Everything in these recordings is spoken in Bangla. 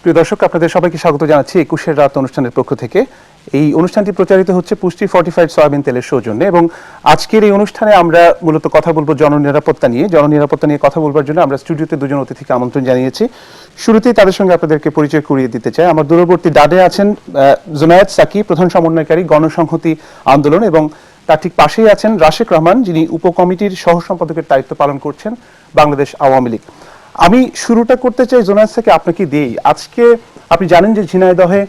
প্রিয় দর্শক, আপনাদের সবাইকে স্বাগত জানাচ্ছি ২১ রাত অনুষ্ঠানের পক্ষ থেকে। এই অনুষ্ঠানটি প্রচারিত হচ্ছে পুষ্টি ফর্টিফাইড সয়াবিন তেলের সৌজন্যে এবং আজকের এই অনুষ্ঠানে আমরা মূলত কথা বলবো জননিরাপত্তা নিয়ে। জননিরাপত্তা নিয়ে কথা বলবার জন্য আমরা স্টুডিওতে দুজন অতিথিকে আমন্ত্রণ জানিয়েছি। শুরুতেই তাদের সঙ্গে আপনাদেরকে পরিচয় করিয়ে দিতে চাই। আমার দূরবর্তী ডাডে আছেন জুনায়েদ সাকি, প্রধান সমন্বয়কারী গণসংহতি আন্দোলন, এবং তার ঠিক পাশেই আছেন রাশেক রহমান, যিনি উপকমিটির সহ সম্পাদকের দায়িত্ব পালন করছেন বাংলাদেশ আওয়ামী লীগ। আমি শুরুটা করতে চাই জোনায়েদ থেকে আপনাকে দিয়েই। আজকে আপনি জানেন যে ঝিনাইদহে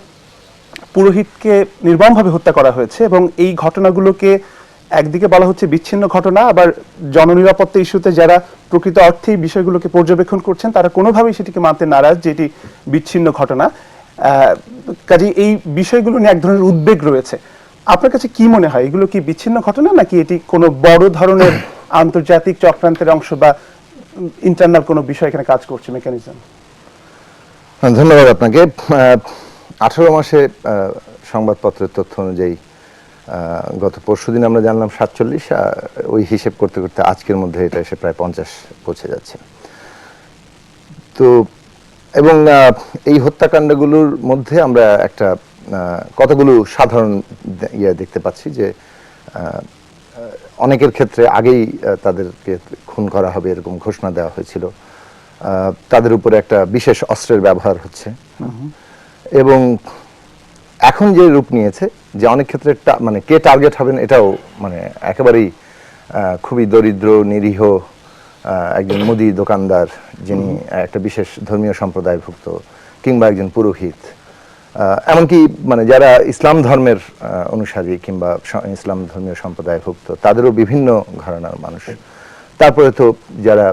পুরোহিতকে নির্মমভাবে হত্যা করা হয়েছে এবং এই ঘটনাগুলোকে একদিকে বলা হচ্ছে বিচ্ছিন্ন ঘটনা, আবার জননিরাপত্তা ইস্যুতে যারা প্রকৃত অর্থেই বিষয়গুলোকে পর্যবেক্ষণ করছেন তারা কোনোভাবেই সেটিকে মানতে নারাজ যে এটি বিচ্ছিন্ন ঘটনা। কাজে এই বিষয়গুলো নিয়ে এক ধরনের উদ্বেগ রয়েছে। আপনার কাছে কি মনে হয়, এগুলো কি বিচ্ছিন্ন ঘটনা নাকি এটি কোনো বড় ধরনের আন্তর্জাতিক চক্রান্তের অংশ বা ইন্টারনাল কোনো বিষয় এখানে কাজ করছে, মেকানিজম? ধন্যবাদ আপনাকে। 18 মাসে সংবাদপত্রের তথ্য অনুযায়ী গত পরশুদিন আমরা জানলাম 47, ওই হিসেব করতে করতে আজকের মধ্যে এটা এসে প্রায় 50 পৌঁছে যাচ্ছে। তো এবং এই হত্যাকাণ্ডগুলোর মধ্যে আমরা একটা কতগুলো সাধারণ দেখতে পাচ্ছি যে অনেকের ক্ষেত্রে আগেই তাদেরকে খুন করা হবে এরকম ঘোষণা দেওয়া হয়েছিল। তাদের উপরে একটা বিশেষ অস্ত্রের ব্যবহার হচ্ছে এবং এখন যে রূপ নিয়েছে যে অনেক ক্ষেত্রে মানে কে টার্গেট হবেন এটাও মানে একেবারেই খুবই দরিদ্র নিরীহ একজন মুদি দোকানদার যিনি একটা বিশেষ ধর্মীয় সম্প্রদায়ভুক্ত, কিংবা একজন পুরোহিত, এমনকি মানে যারা ইসলাম ধর্মের অনুসারী কিংবা ইসলাম ধর্মীয় সম্প্রদায়ভুক্ত তাদেরও বিভিন্ন ঘরানার মানুষ। তারপরে তো যারা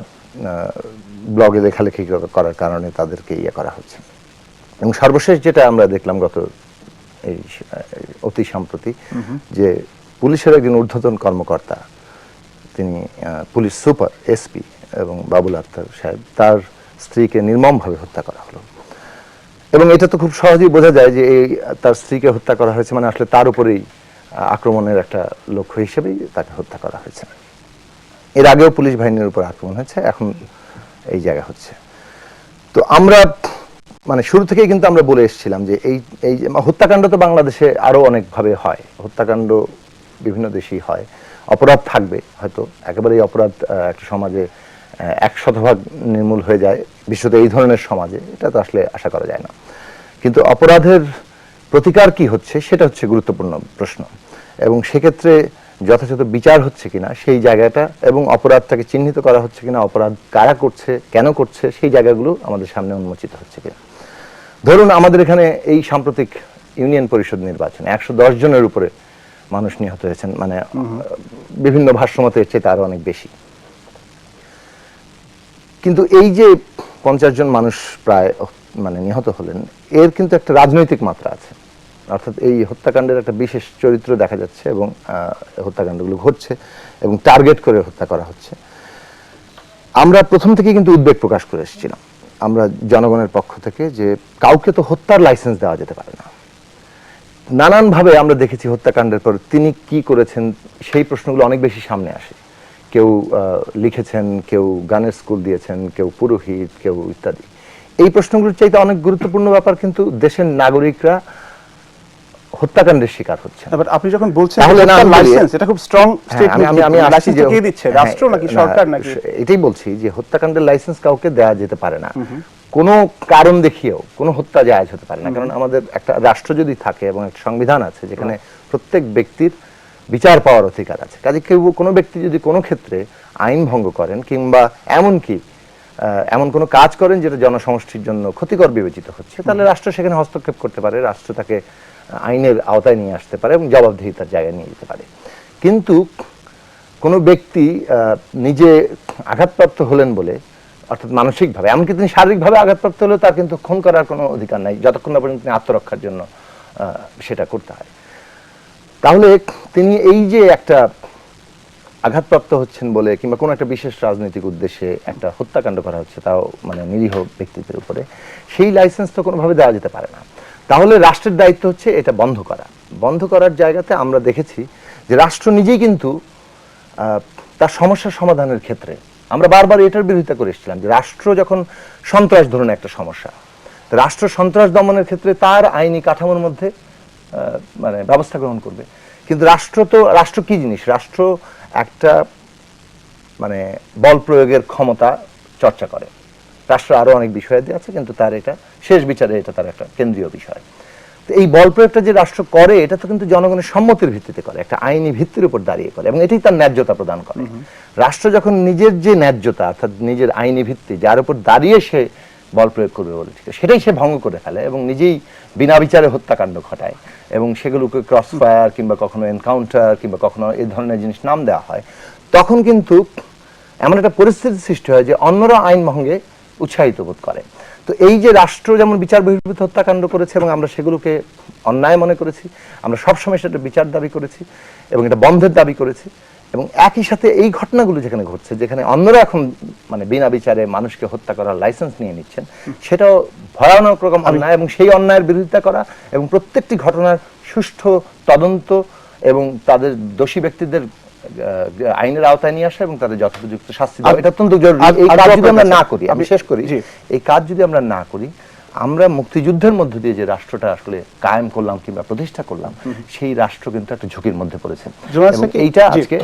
ব্লগে লেখালেখি করার কারণে তাদেরকে করা হচ্ছে। এবং সর্বশেষ যেটা আমরা দেখলাম গত এই অতি সম্প্রতি, যে পুলিশের একজন ঊর্ধ্বতন কর্মকর্তা, তিনি পুলিশ সুপার এসপি এবং বাবুল আক্তার সাহেব, তার স্ত্রীকে নির্মমভাবে হত্যা করা হলো। এবং এটা তো খুব সহজেই বোঝা যায় যে এই তার স্ত্রীকে হত্যা করা হয়েছে মানে আসলে তার উপরেই আক্রমণের একটা লক্ষ্য হিসেবেই তাকে হত্যা করা হয়েছে। এর আগেও পুলিশ বাহিনীর উপর আক্রমণ হয়েছে, এখন এই জায়গা হচ্ছে। তো আমরা মানে শুরু থেকেই কিন্তু আমরা বলে এসেছিলাম যে এই হত্যাকাণ্ড তো বাংলাদেশে আরো অনেকভাবে হয়, হত্যাকাণ্ড বিভিন্ন দেশেই হয়, অপরাধ থাকবে, হয়তো একেবারে এই অপরাধ একটা সমাজে 100% নির্মূল হয়ে যায় বিশেষত এই ধরনের সমাজে, এটা তো আসলে আশা করা যায় না। কিন্তু অপরাধের প্রতিকার কি হচ্ছে সেটা হচ্ছে গুরুত্বপূর্ণ প্রশ্ন, এবং সেক্ষেত্রে যথাযথ বিচার হচ্ছে কিনা সেই জায়গাটা, এবং অপরাধটাকে চিহ্নিত করা হচ্ছে কিনা, অপরাধ কারা করছে, কেন করছে, সেই জায়গাগুলো আমাদের সামনে উন্মোচিত হচ্ছে কিনা। ধরুন আমাদের এখানে এই সাম্প্রতিক ইউনিয়ন পরিষদ নির্বাচনে 110 জনের উপরে মানুষ নিহত হয়েছেন, মানে বিভিন্ন ভাষ্যমতে এর চেয়ে আরো অনেক বেশি। কিন্তু এই যে 50 জন মানুষ প্রায় মানে নিহত হলেন, এর কিন্তু একটা রাজনৈতিক মাত্রা আছে, অর্থাৎ এই হত্যাকাণ্ডের একটা বিশেষ চরিত্র দেখা যাচ্ছে এবং হত্যাকাণ্ডগুলো ঘটছে এবং টার্গেট করে হত্যা করা হচ্ছে। আমরা প্রথম থেকে কিন্তু উদ্বেগ প্রকাশ করে এসেছিলাম আমরা জনগণের পক্ষ থেকে, যে কাউকে তো হত্যার লাইসেন্স দেওয়া যেতে পারে না। নানানভাবে আমরা দেখেছি হত্যাকাণ্ডের পর তিনি কি করেছেন সেই প্রশ্নগুলো অনেক বেশি সামনে আসে। কেউ লিখেছেন, কেউ গানের স্কুল দিয়েছেন, কেউ পুরোহিত, কেউ ইত্যাদি। এই প্রশ্নগুলোর চাইতে অনেক গুরুত্বপূর্ণ ব্যাপার কিন্তু দেশের নাগরিকরা হত্যাকাণ্ডের শিকার হচ্ছে। আপনি যখন বলছেন লাইসেন্স, এটা খুব স্ট্রং স্টেটমেন্ট। আমি আসছি যে কে দিচ্ছে, রাষ্ট্র নাকি সরকার নাকি? এটাই বলছি যে হত্যাকাণ্ডের লাইসেন্স কাউকে দেওয়া যেতে পারে না, কোনো কারণ দেখিয়েও কোনো হত্যা জায়েজ হতে পারে না। কারণ আমাদের একটা রাষ্ট্র যদি থাকে এবং একটা সংবিধান আছে যেখানে প্রত্যেক ব্যক্তির বিচার পাওয়ার অধিকার আছে, কাজে কেউ কোনো ব্যক্তি যদি কোনো ক্ষেত্রে আইন ভঙ্গ করেন কিংবা এমনকি এমন কোনো কাজ করেন যেটা জনসমষ্টির জন্য ক্ষতিকর বিবেচিত হচ্ছে, তাহলে রাষ্ট্র সেখানে হস্তক্ষেপ করতে পারে, রাষ্ট্র তাকে আইনের আওতায় নিয়ে আসতে পারে এবং জবাবদিহিতার জায়গায় নিয়ে যেতে পারে। কিন্তু কোনো ব্যক্তি নিজে আঘাতপ্রাপ্ত হলেন বলে, অর্থাৎ মানসিকভাবে, এমনকি তিনি শারীরিকভাবে আঘাতপ্রাপ্ত হলেও তার কিন্তু খুন করার কোনো অধিকার নাই যতক্ষণ না পর্যন্ত তিনি আত্মরক্ষার জন্য সেটা করতে হয়। তাহলে তিনি এই যে একটা আঘাতপ্রাপ্ত হচ্ছেন বলে কিংবা কোনো একটা বিশেষ রাজনৈতিক উদ্দেশ্যে একটা হত্যাকাণ্ড করা হচ্ছে, তাও মানে নিরীহ ব্যক্তিদের উপরে, সেই লাইসেন্স তো কোনোভাবে দেওয়া যেতে পারে না। তাহলে রাষ্ট্রের দায়িত্ব হচ্ছে এটা বন্ধ করা। বন্ধ করার জায়গাতে আমরা দেখেছি যে রাষ্ট্র নিজেই কিন্তু তার সমস্যার সমাধানের ক্ষেত্রে আমরা বারবার এটার বিরোধিতা করে এসেছিলাম যে রাষ্ট্র যখন সন্ত্রাস ধরনের একটা সমস্যা, রাষ্ট্র সন্ত্রাস দমনের ক্ষেত্রে তার আইনি কাঠামোর মধ্যে মানে ব্যবস্থা গ্রহণ করবে। কিন্তু রাষ্ট্র কি জিনিস? রাষ্ট্র একটা মানে বল প্রয়োগের ক্ষমতা চর্চা করে। রাষ্ট্র আরো অনেক বিষয়াদি আছে, কিন্তু তার এটা শেষ বিচারে এটা তার একটা কেন্দ্রীয় বিষয়। তো এই বল প্রয়োগটা যে রাষ্ট্র করে, এটা তো কিন্তু জনগণের সম্মতির ভিত্তিতে করে, একটা আইনি ভিত্তির উপর দাঁড়িয়ে করে, এবং এটাই তার ন্যায্যতা প্রদান করে। রাষ্ট্র যখন নিজের যে ন্যায্যতা, অর্থাৎ নিজের আইনি ভিত্তি যার উপর দাঁড়িয়ে সে বল প্রয়োগ করবে বলে ঠিক সেটাই সে ভঙ্গ করে ফেলে এবং নিজেই বিনা বিচারে হত্যাকাণ্ড ঘটায়, এবং সেগুলোকে ক্রস ফায়ার কিংবা কখনো এনকাউন্টার কিংবা কখনো এই ধরনের জিনিস নাম দেওয়া হয়, তখন কিন্তু এমন একটা পরিস্থিতি সৃষ্টি হয় যে অন্যরা আইন ভঙ্গে উৎসাহিত বোধ করে। তো এই যে রাষ্ট্র যেমন বিচার বহির্ভূত হত্যাকাণ্ড করেছে এবং আমরা সেগুলোকে অন্যায় মনে করেছি, আমরা সবসময় সেটা বিচার দাবি করেছি এবং এটা বন্ধের দাবি করেছি, এবং একই সাথে এই ঘটনাগুলো যেখানে ঘটছে, যেখানে অন্যরা এখন মানে বিনা বিচারে মানুষকে হত্যা করার লাইসেন্স নিয়ে নিচ্ছেন, সেটাও ভয়ানক রকম অন্যায়, এবং সেই অন্যায়ের বিরোধিতা করা এবং প্রত্যেকটি ঘটনার সুষ্ঠু তদন্ত এবং তাদের দোষী ব্যক্তিদের আইনের আওতায় নিয়ে আসা এবং তাদের যথোপযুক্ত শাস্তি দেওয়া, এটা অত্যন্ত জরুরি। এই কাজ যদি আমরা না করি, আমি শেষ করি, এই কাজ যদি আমরা না করি, আমরা মুক্তিযুদ্ধের মধ্য দিয়ে যে রাষ্ট্রটা আসলে কায়েম করলাম কিংবা প্রতিষ্ঠা করলাম, সেই রাষ্ট্র কিন্তু একটা ঝুঁকির মধ্যে পড়েছে। এইটা আজকে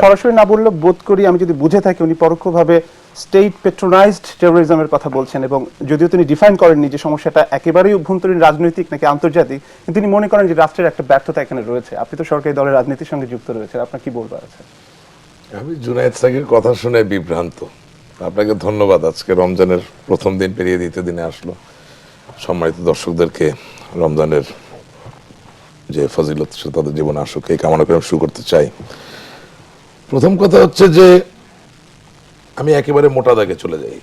সরাসরি না বললে বোধ করি, আমি যদি বুঝে থাকি, উনি পরোক্ষভাবে স্টেট পেট্রোনাইজড টেরোরিজমের কথা বলছেন, এবং যদিও তিনি ডিফাইন করেননি যে সমস্যাটা একেবারেই অভ্যন্তরীণ রাজনৈতিক নাকি আন্তর্জাতিক, কিন্তু তিনি মনে করেন যে রাষ্ট্রের একটা ব্যর্থতা এখানে রয়েছে। আপনি তো সরকারি দলের রাজনীতির সঙ্গে যুক্ত রয়েছেন, আপনার কি বলবার আছে? আমি জুনায়েদ সাকির কথা শুনে বিভ্রান্ত। আপনাকে ধন্যবাদ, আজকে রমজানের প্রথম দিন পেরিয়ে দ্বিতীয় দিনে আসলো। সম্মানিত দর্শকদেরকে রমজানের যে ফজিলত সে তাদের জীবনে আসুক এই কামনা করে শুরু করতে চাই। প্রথম কথা হচ্ছে যে আমি একেবারে মোটা দাগে চলে যাই।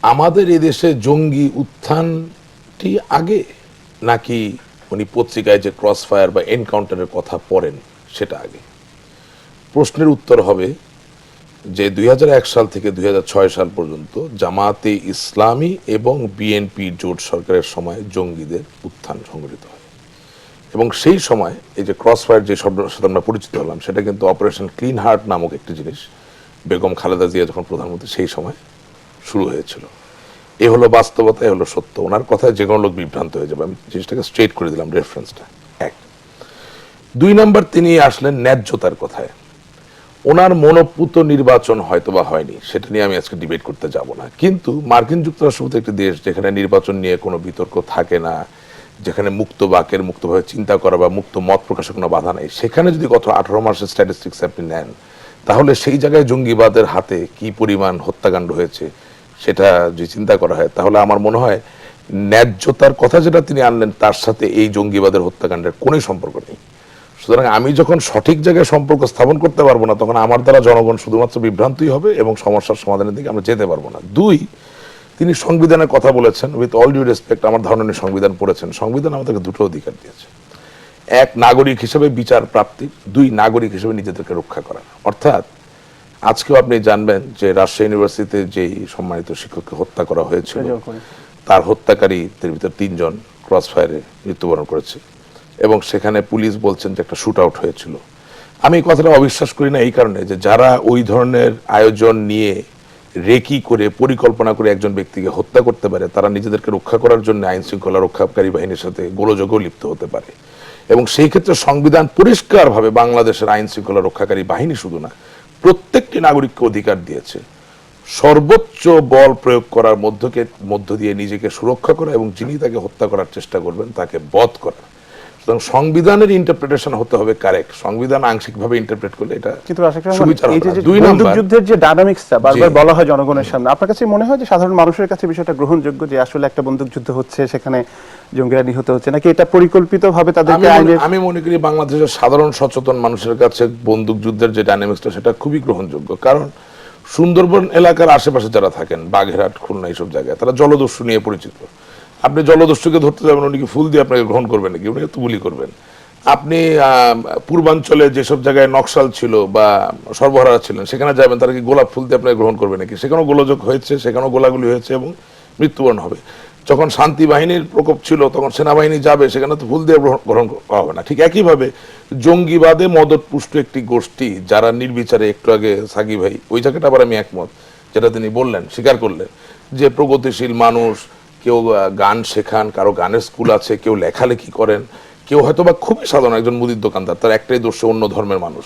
আমাদের এই দেশে জঙ্গি উত্থানটি আগে, নাকি উনি পত্রিকায় যে ক্রস ফায়ার বা এনকাউন্টারের কথা পড়েন সেটা আগে? প্রশ্নের উত্তর হবে যে 2001 সাল থেকে 2006 সাল পর্যন্ত জামাতে ইসলামী এবং বিএনপি জোট সরকারের সময় জঙ্গিদের উত্থান সংঘটিত হয়, এবং সেই সময় এই যে ক্রস ফায়ার যে শব্দের সাথে আমরা পরিচিত হলাম, সেটা কিন্তু অপারেশন ক্লিন হার্ট নামক একটি জিনিস বেগম খালেদা জিয়া যখন প্রধানমন্ত্রী সেই সময় শুরু হয়েছিল। এ হলো বাস্তবতা, এ হলো সত্য। ওনার কথায় যে কোনো লোক বিভ্রান্ত হয়ে যাবে। আমি জিনিসটাকে স্ট্রেট করে দিলাম রেফারেন্সটা। এক, দুই নাম্বার, তিনি আসলেন ন্যায্যতার কথায়। ওনার মনোপুত নির্বাচন হয়তো বা হয়নি, সেটা নিয়ে আমি আজকে ডিবেট করতে যাব না, কিন্তু মার্কিন যুক্তরাষ্ট্র মতো একটি দেশ যেখানে নির্বাচন নিয়ে কোনো বিতর্ক থাকে না, যেখানে মুক্ত বাকের মুক্তভাবে চিন্তা করা বা মুক্ত মত প্রকাশের কোনো বাধা নেই, সেখানে যদি গত 18 মাসের স্ট্যাটিস্টিক্স আপনি নেন, তাহলে সেই জায়গায় জঙ্গিবাদের হাতে কি পরিমাণ হত্যাকাণ্ড হয়েছে সেটা যদি চিন্তা করা হয়, তাহলে আমার মনে হয় ন্যায্যতার কথা যেটা তিনি আনলেন তার সাথে এই জঙ্গিবাদের হত্যাকাণ্ডের কোনো সম্পর্ক নেই। সুতরাং আমি যখন সঠিক জায়গায় সম্পর্ক স্থাপন করতে পারবো না, তখন আমার দ্বারা জনগণ শুধুমাত্র বিভ্রান্তই হবে এবং সমস্যার সমাধানের দিকে আমরা যেতে পারবো না। দুই, তিনি সংবিধানের কথা বলেছেন। উইথ অল ডিউ রেসপেক্ট, আমার ধারণা সংবিধান পড়েছেন। সংবিধান আমাদেরকে দুটো অধিকার দিয়েছে: এক, নাগরিক হিসেবে বিচার প্রাপ্তি; দুই, নাগরিক হিসেবে নিজেদেরকে রক্ষা করা। অর্থাৎ আজকেও আপনি জানবেন যে রাজশাহী ইউনিভার্সিটিতে যেই সম্মানিত শিক্ষককে হত্যা করা হয়েছিল, তার হত্যাকারীদের ভিতর 3 জন ক্রস ফায়ারে মৃত্যুবরণ করেছে, এবং সেখানে পুলিশ বলছেন যে একটা শুট আউট হয়েছিল। আমি এই কথাটা অবিশ্বাস করি না এই কারণে যে যারা ওই ধরনের আয়োজন নিয়ে রেকি করে পরিকল্পনা করে একজন ব্যক্তিকে হত্যা করতে পারে, তারা নিজেদেরকে রক্ষা করার জন্য আইন শৃঙ্খলা রক্ষাকারী বাহিনীর সাথে গোলযোগেও লিপ্ত হতে পারে। এবং সেই ক্ষেত্রে সংবিধান পরিষ্কারভাবে বাংলাদেশের আইন শৃঙ্খলা রক্ষাকারী বাহিনী শুধু না, প্রত্যেকটি নাগরিককে অধিকার দিয়েছে সর্বোচ্চ বল প্রয়োগ করার মধ্য দিয়ে নিজেকে সুরক্ষা করা এবং যিনি তাকে হত্যা করার চেষ্টা করবেন তাকে বধ করা। সুতরাং সংবিধানের ইন্টারপ্রিটেশন হতে হবে কারেক্ট। সংবিধান আংশিকভাবে ইন্টারপ্রেট করলে এটা কিন্তু যুদ্ধের যে ডায়নামিক্সটা বারবার বলা হয় জনগণের সামনে, আপনার কাছে মনে হয় যে সাধারণ মানুষের কাছে বিষয়টা গ্রহণযোগ্য যে আসলে একটা বন্দুক যুদ্ধ হচ্ছে, সেখানে জঙ্গিরা নিহত হচ্ছে, নাকি এটা পরিকল্পিতভাবে তাদেরকে? আমি মনে করি বাংলাদেশের সাধারণ সচেতন মানুষের কাছে বন্দুক যুদ্ধের যে ডায়নামিক্সটা সেটা খুবই গ্রহণযোগ্য। কারণ সুন্দরবন এলাকার আশেপাশে যারা থাকেন, বাগেরহাট, খুলনা, এইসব জায়গায়, তারা জলদস্যু নিয়ে পরিচিত। আপনি জলদস্যুকে ধরতে যাবেন, উনি কি ফুল দিয়ে আপনাকে গ্রহণ করবেন নাকি? উনি তো গুলি করবেন। আপনি পূর্বাঞ্চলে যেসব জায়গায় নকশাল ছিল বা সর্বহারা ছিলেন, সেখানে যাবেন, তারা কি গোলাপ ফুল দিয়ে আপনাকে গ্রহণ করবে নাকি? সেখানেও গোলযোগ হয়েছে, সেখানেও গোলাগুলি হয়েছে এবং মৃত্যুবরণ হবে। যখন শান্তি বাহিনীর প্রকোপ ছিল, তখন সেনাবাহিনী যাবে, সেখানে তো ফুল দিয়ে গ্রহণ করা হবে না। ঠিক একইভাবে জঙ্গিবাদে মদতপুষ্ট একটি গোষ্ঠী যারা নির্বিচারে, একটু আগে সাকি ভাই ওই জায়গাটা আবার আমি একমত যেটা তিনি বললেন, স্বীকার করলেন যে প্রগতিশীল মানুষ কেউ গান শেখান, কারো গানের স্কুল আছে, কেউ লেখালেখি করেন, কেউ হয়তো বা খুবই সাধারণ একজন মুদির দোকানদার, তার একটাই দোষ অন্য ধর্মের মানুষ,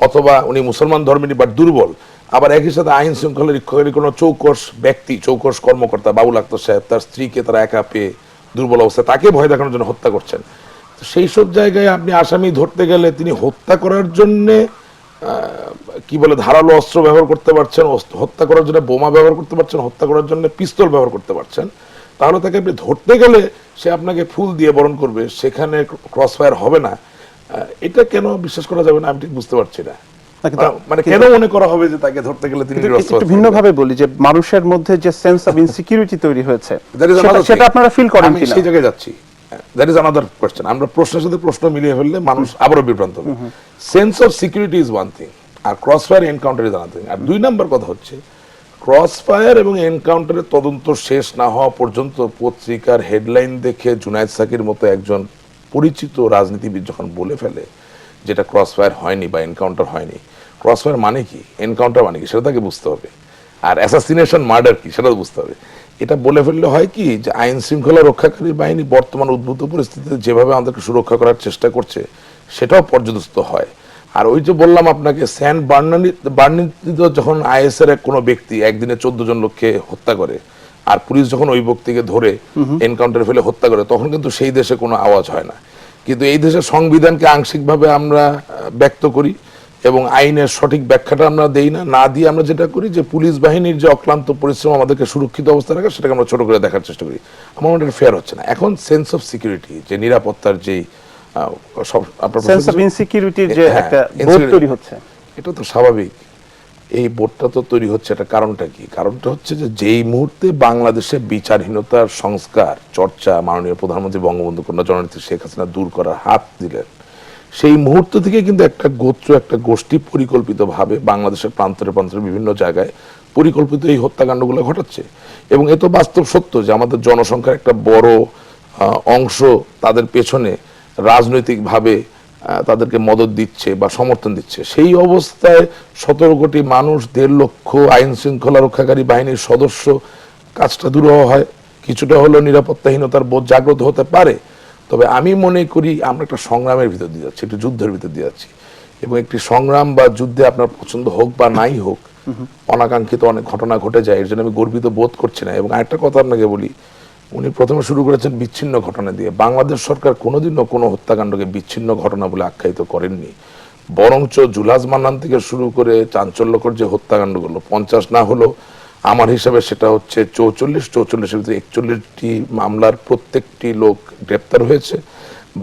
অথবা উনি মুসলমান ধর্মেরই বাট দুর্বল, আবার একই সাথে আইন শৃঙ্খলা রক্ষাকারী কোনো চৌকস ব্যক্তি, চৌকস কর্মকর্তা বাবুল আক্তার সাহেব তার স্ত্রীকে তারা একা পেয়ে দুর্বল অবস্থায় তাকে ভয় দেখানোর জন্য হত্যা করছেন। তো সেই সব জায়গায় আপনি আসামি ধরতে গেলে তিনি হত্যা করার জন্যে কি বলে ধারালো অস্ত্র ব্যবহার করতে পারছেন, হত্যা করার জন্য বোমা ব্যবহার করতে পারছেন, হত্যা করার জন্য পিস্তল ব্যবহার করতে পারছেন, তাহলে তাকে আপনি ধরতে গেলে সে আপনাকে ফুল দিয়ে বরণ করবে, সেখানে ক্রস ফায়ার হবে না। এটা কেন বিশ্বাস করা যাবে না আমি ঠিক বুঝতে পারছি না। মানে কেন মনে করা হবে যে তাকে ধরতে গেলে তিনি একটু ভিন্ন ভাবে বলি যে মানুষের মধ্যে যে সেন্স অফ ইনসিকিউরিটি তৈরি হয়েছে সেটা আপনারা ফিল করেন কিনা? সেই জায়গায় যাচ্ছি। That is another question. আমরা প্রশ্নের সাথে প্রশ্ন মিলিয়ে ফেললে মানুষ আবারও বিভ্রান্ত হবে। Sense of security is one thing, আর cross fire encounter is another thing. আর দুই নাম্বার কথা হচ্ছে ক্রস ফায়ার এবং এনকাউন্টারের তদন্ত শেষ না হওয়া পর্যন্ত পত্রিকার হেডলাইন দেখে জুনায়েদ সাকির মতো একজন পরিচিত রাজনীতিবিদ যখন বলে ফেলে যেটা ক্রস ফায়ার হয়নি বা এনকাউন্টার হয়নি, ক্রস ফায়ার মানে কি, এনকাউন্টার মানে কি, সেটা তাকে বুঝতে হবে। আর অ্যাসাসিনেশন মার্ডার কি সেটাও বুঝতে হবে। এটা বলে ফেললে হয় কি যে আইন শৃঙ্খলা রক্ষাকারী বাহিনী বর্তমান উদ্ভূত পরিস্থিতিতে যেভাবে আমাদেরকে সুরক্ষা করার চেষ্টা করছে সেটাও পর্যদস্ত হয়। আর ওই যে বললাম আপনাকে স্যান বার্নার্ডিনো যখন আইএসের কোনো ব্যক্তি একদিনে 14 জন লোককে হত্যা করে আর পুলিশ যখন ওই ব্যক্তিকে ধরে এনকাউন্টারে ফেলে হত্যা করে, তখন কিন্তু সেই দেশে কোনো আওয়াজ হয় না। কিন্তু এই দেশের সংবিধানকে আংশিকভাবে আমরা ব্যক্ত করি এবং আইনের সঠিক ব্যাখ্যাটা আমরা দেই না, না দিয়ে আমরা যেটা করি যে পুলিশ বাহিনীর যে অক্লান্ত পরিশ্রম আমাদেরকে সুরক্ষিত অবস্থায় রাখা সেটাকে আমরা ছোট করে দেখার চেষ্টা করি। আমার মনে হয় ফেয়ার হচ্ছে না। এখন সেন্স অফ সিকিউরিটি, যে নিরাপত্তার যেই সেন্স অফ ইনসিকিউরিটির যে একটা বোধ তৈরি হচ্ছে, এটা তো স্বাভাবিক। এই বোধটা তো তৈরি হচ্ছে, এটা কারণটা কি? কারণটা হচ্ছে যে যেই মুহূর্তে বাংলাদেশে বিচারহীনতার সংস্কার চর্চা মাননীয় প্রধানমন্ত্রী বঙ্গবন্ধু কন্যা জননেত্রী শেখ হাসিনা দূর করার হাত দিলেন, সেই মুহূর্ত থেকে কিন্তু একটা গোত্র, একটা গোষ্ঠী পরিকল্পিতভাবে বাংলাদেশের প্রান্তরে প্রান্তরে বিভিন্ন জায়গায় পরিকল্পিত এই হত্যাকাণ্ডগুলো ঘটাচ্ছে। এবং এ তো বাস্তব সত্য যে আমাদের জনসংখ্যার একটা বড় অংশ তাদের পেছনে রাজনৈতিকভাবে তাদেরকে মদত দিচ্ছে বা সমর্থন দিচ্ছে। সেই অবস্থায় 17 কোটি মানুষ, 1.5 লক্ষ আইন শৃঙ্খলা রক্ষাকারী বাহিনীর সদস্য, কাজটা দুরূহ হয়। কিছুটা হলেও নিরাপত্তাহীনতার বোধ জাগ্রত হতে পারে। তবে আমি মনে করি আমরা একটা সংগ্রামের ভিতর দিয়ে যাচ্ছি, একটি যুদ্ধের ভিতর দিয়ে যাচ্ছি, এবং একটি সংগ্রাম বা যুদ্ধে আপনার পছন্দ হোক বা নাই হোক অনাকাঙ্ক্ষিত অনেক ঘটনা ঘটে যায়। এর জন্য আমি গর্বিত বোধ করছি না। এবং আরেকটা কথা আপনাকে বলি, উনি প্রথমে শুরু করেছেন বিচ্ছিন্ন ঘটনা দিয়ে। বাংলাদেশ সরকার কোনোদিনও কোনো হত্যাকাণ্ডকে বিচ্ছিন্ন ঘটনা বলে আখ্যায়িত করেননি, বরঞ্চ জুলাস মান্নান থেকে শুরু করে চাঞ্চল্যকর যে হত্যাকাণ্ডগুলো 50 না হলো আমার হিসাবে সেটা হচ্ছে 44-44-এর ভিতরে 41টি মামলার প্রত্যেকটি লোক গ্রেপ্তার হয়েছে।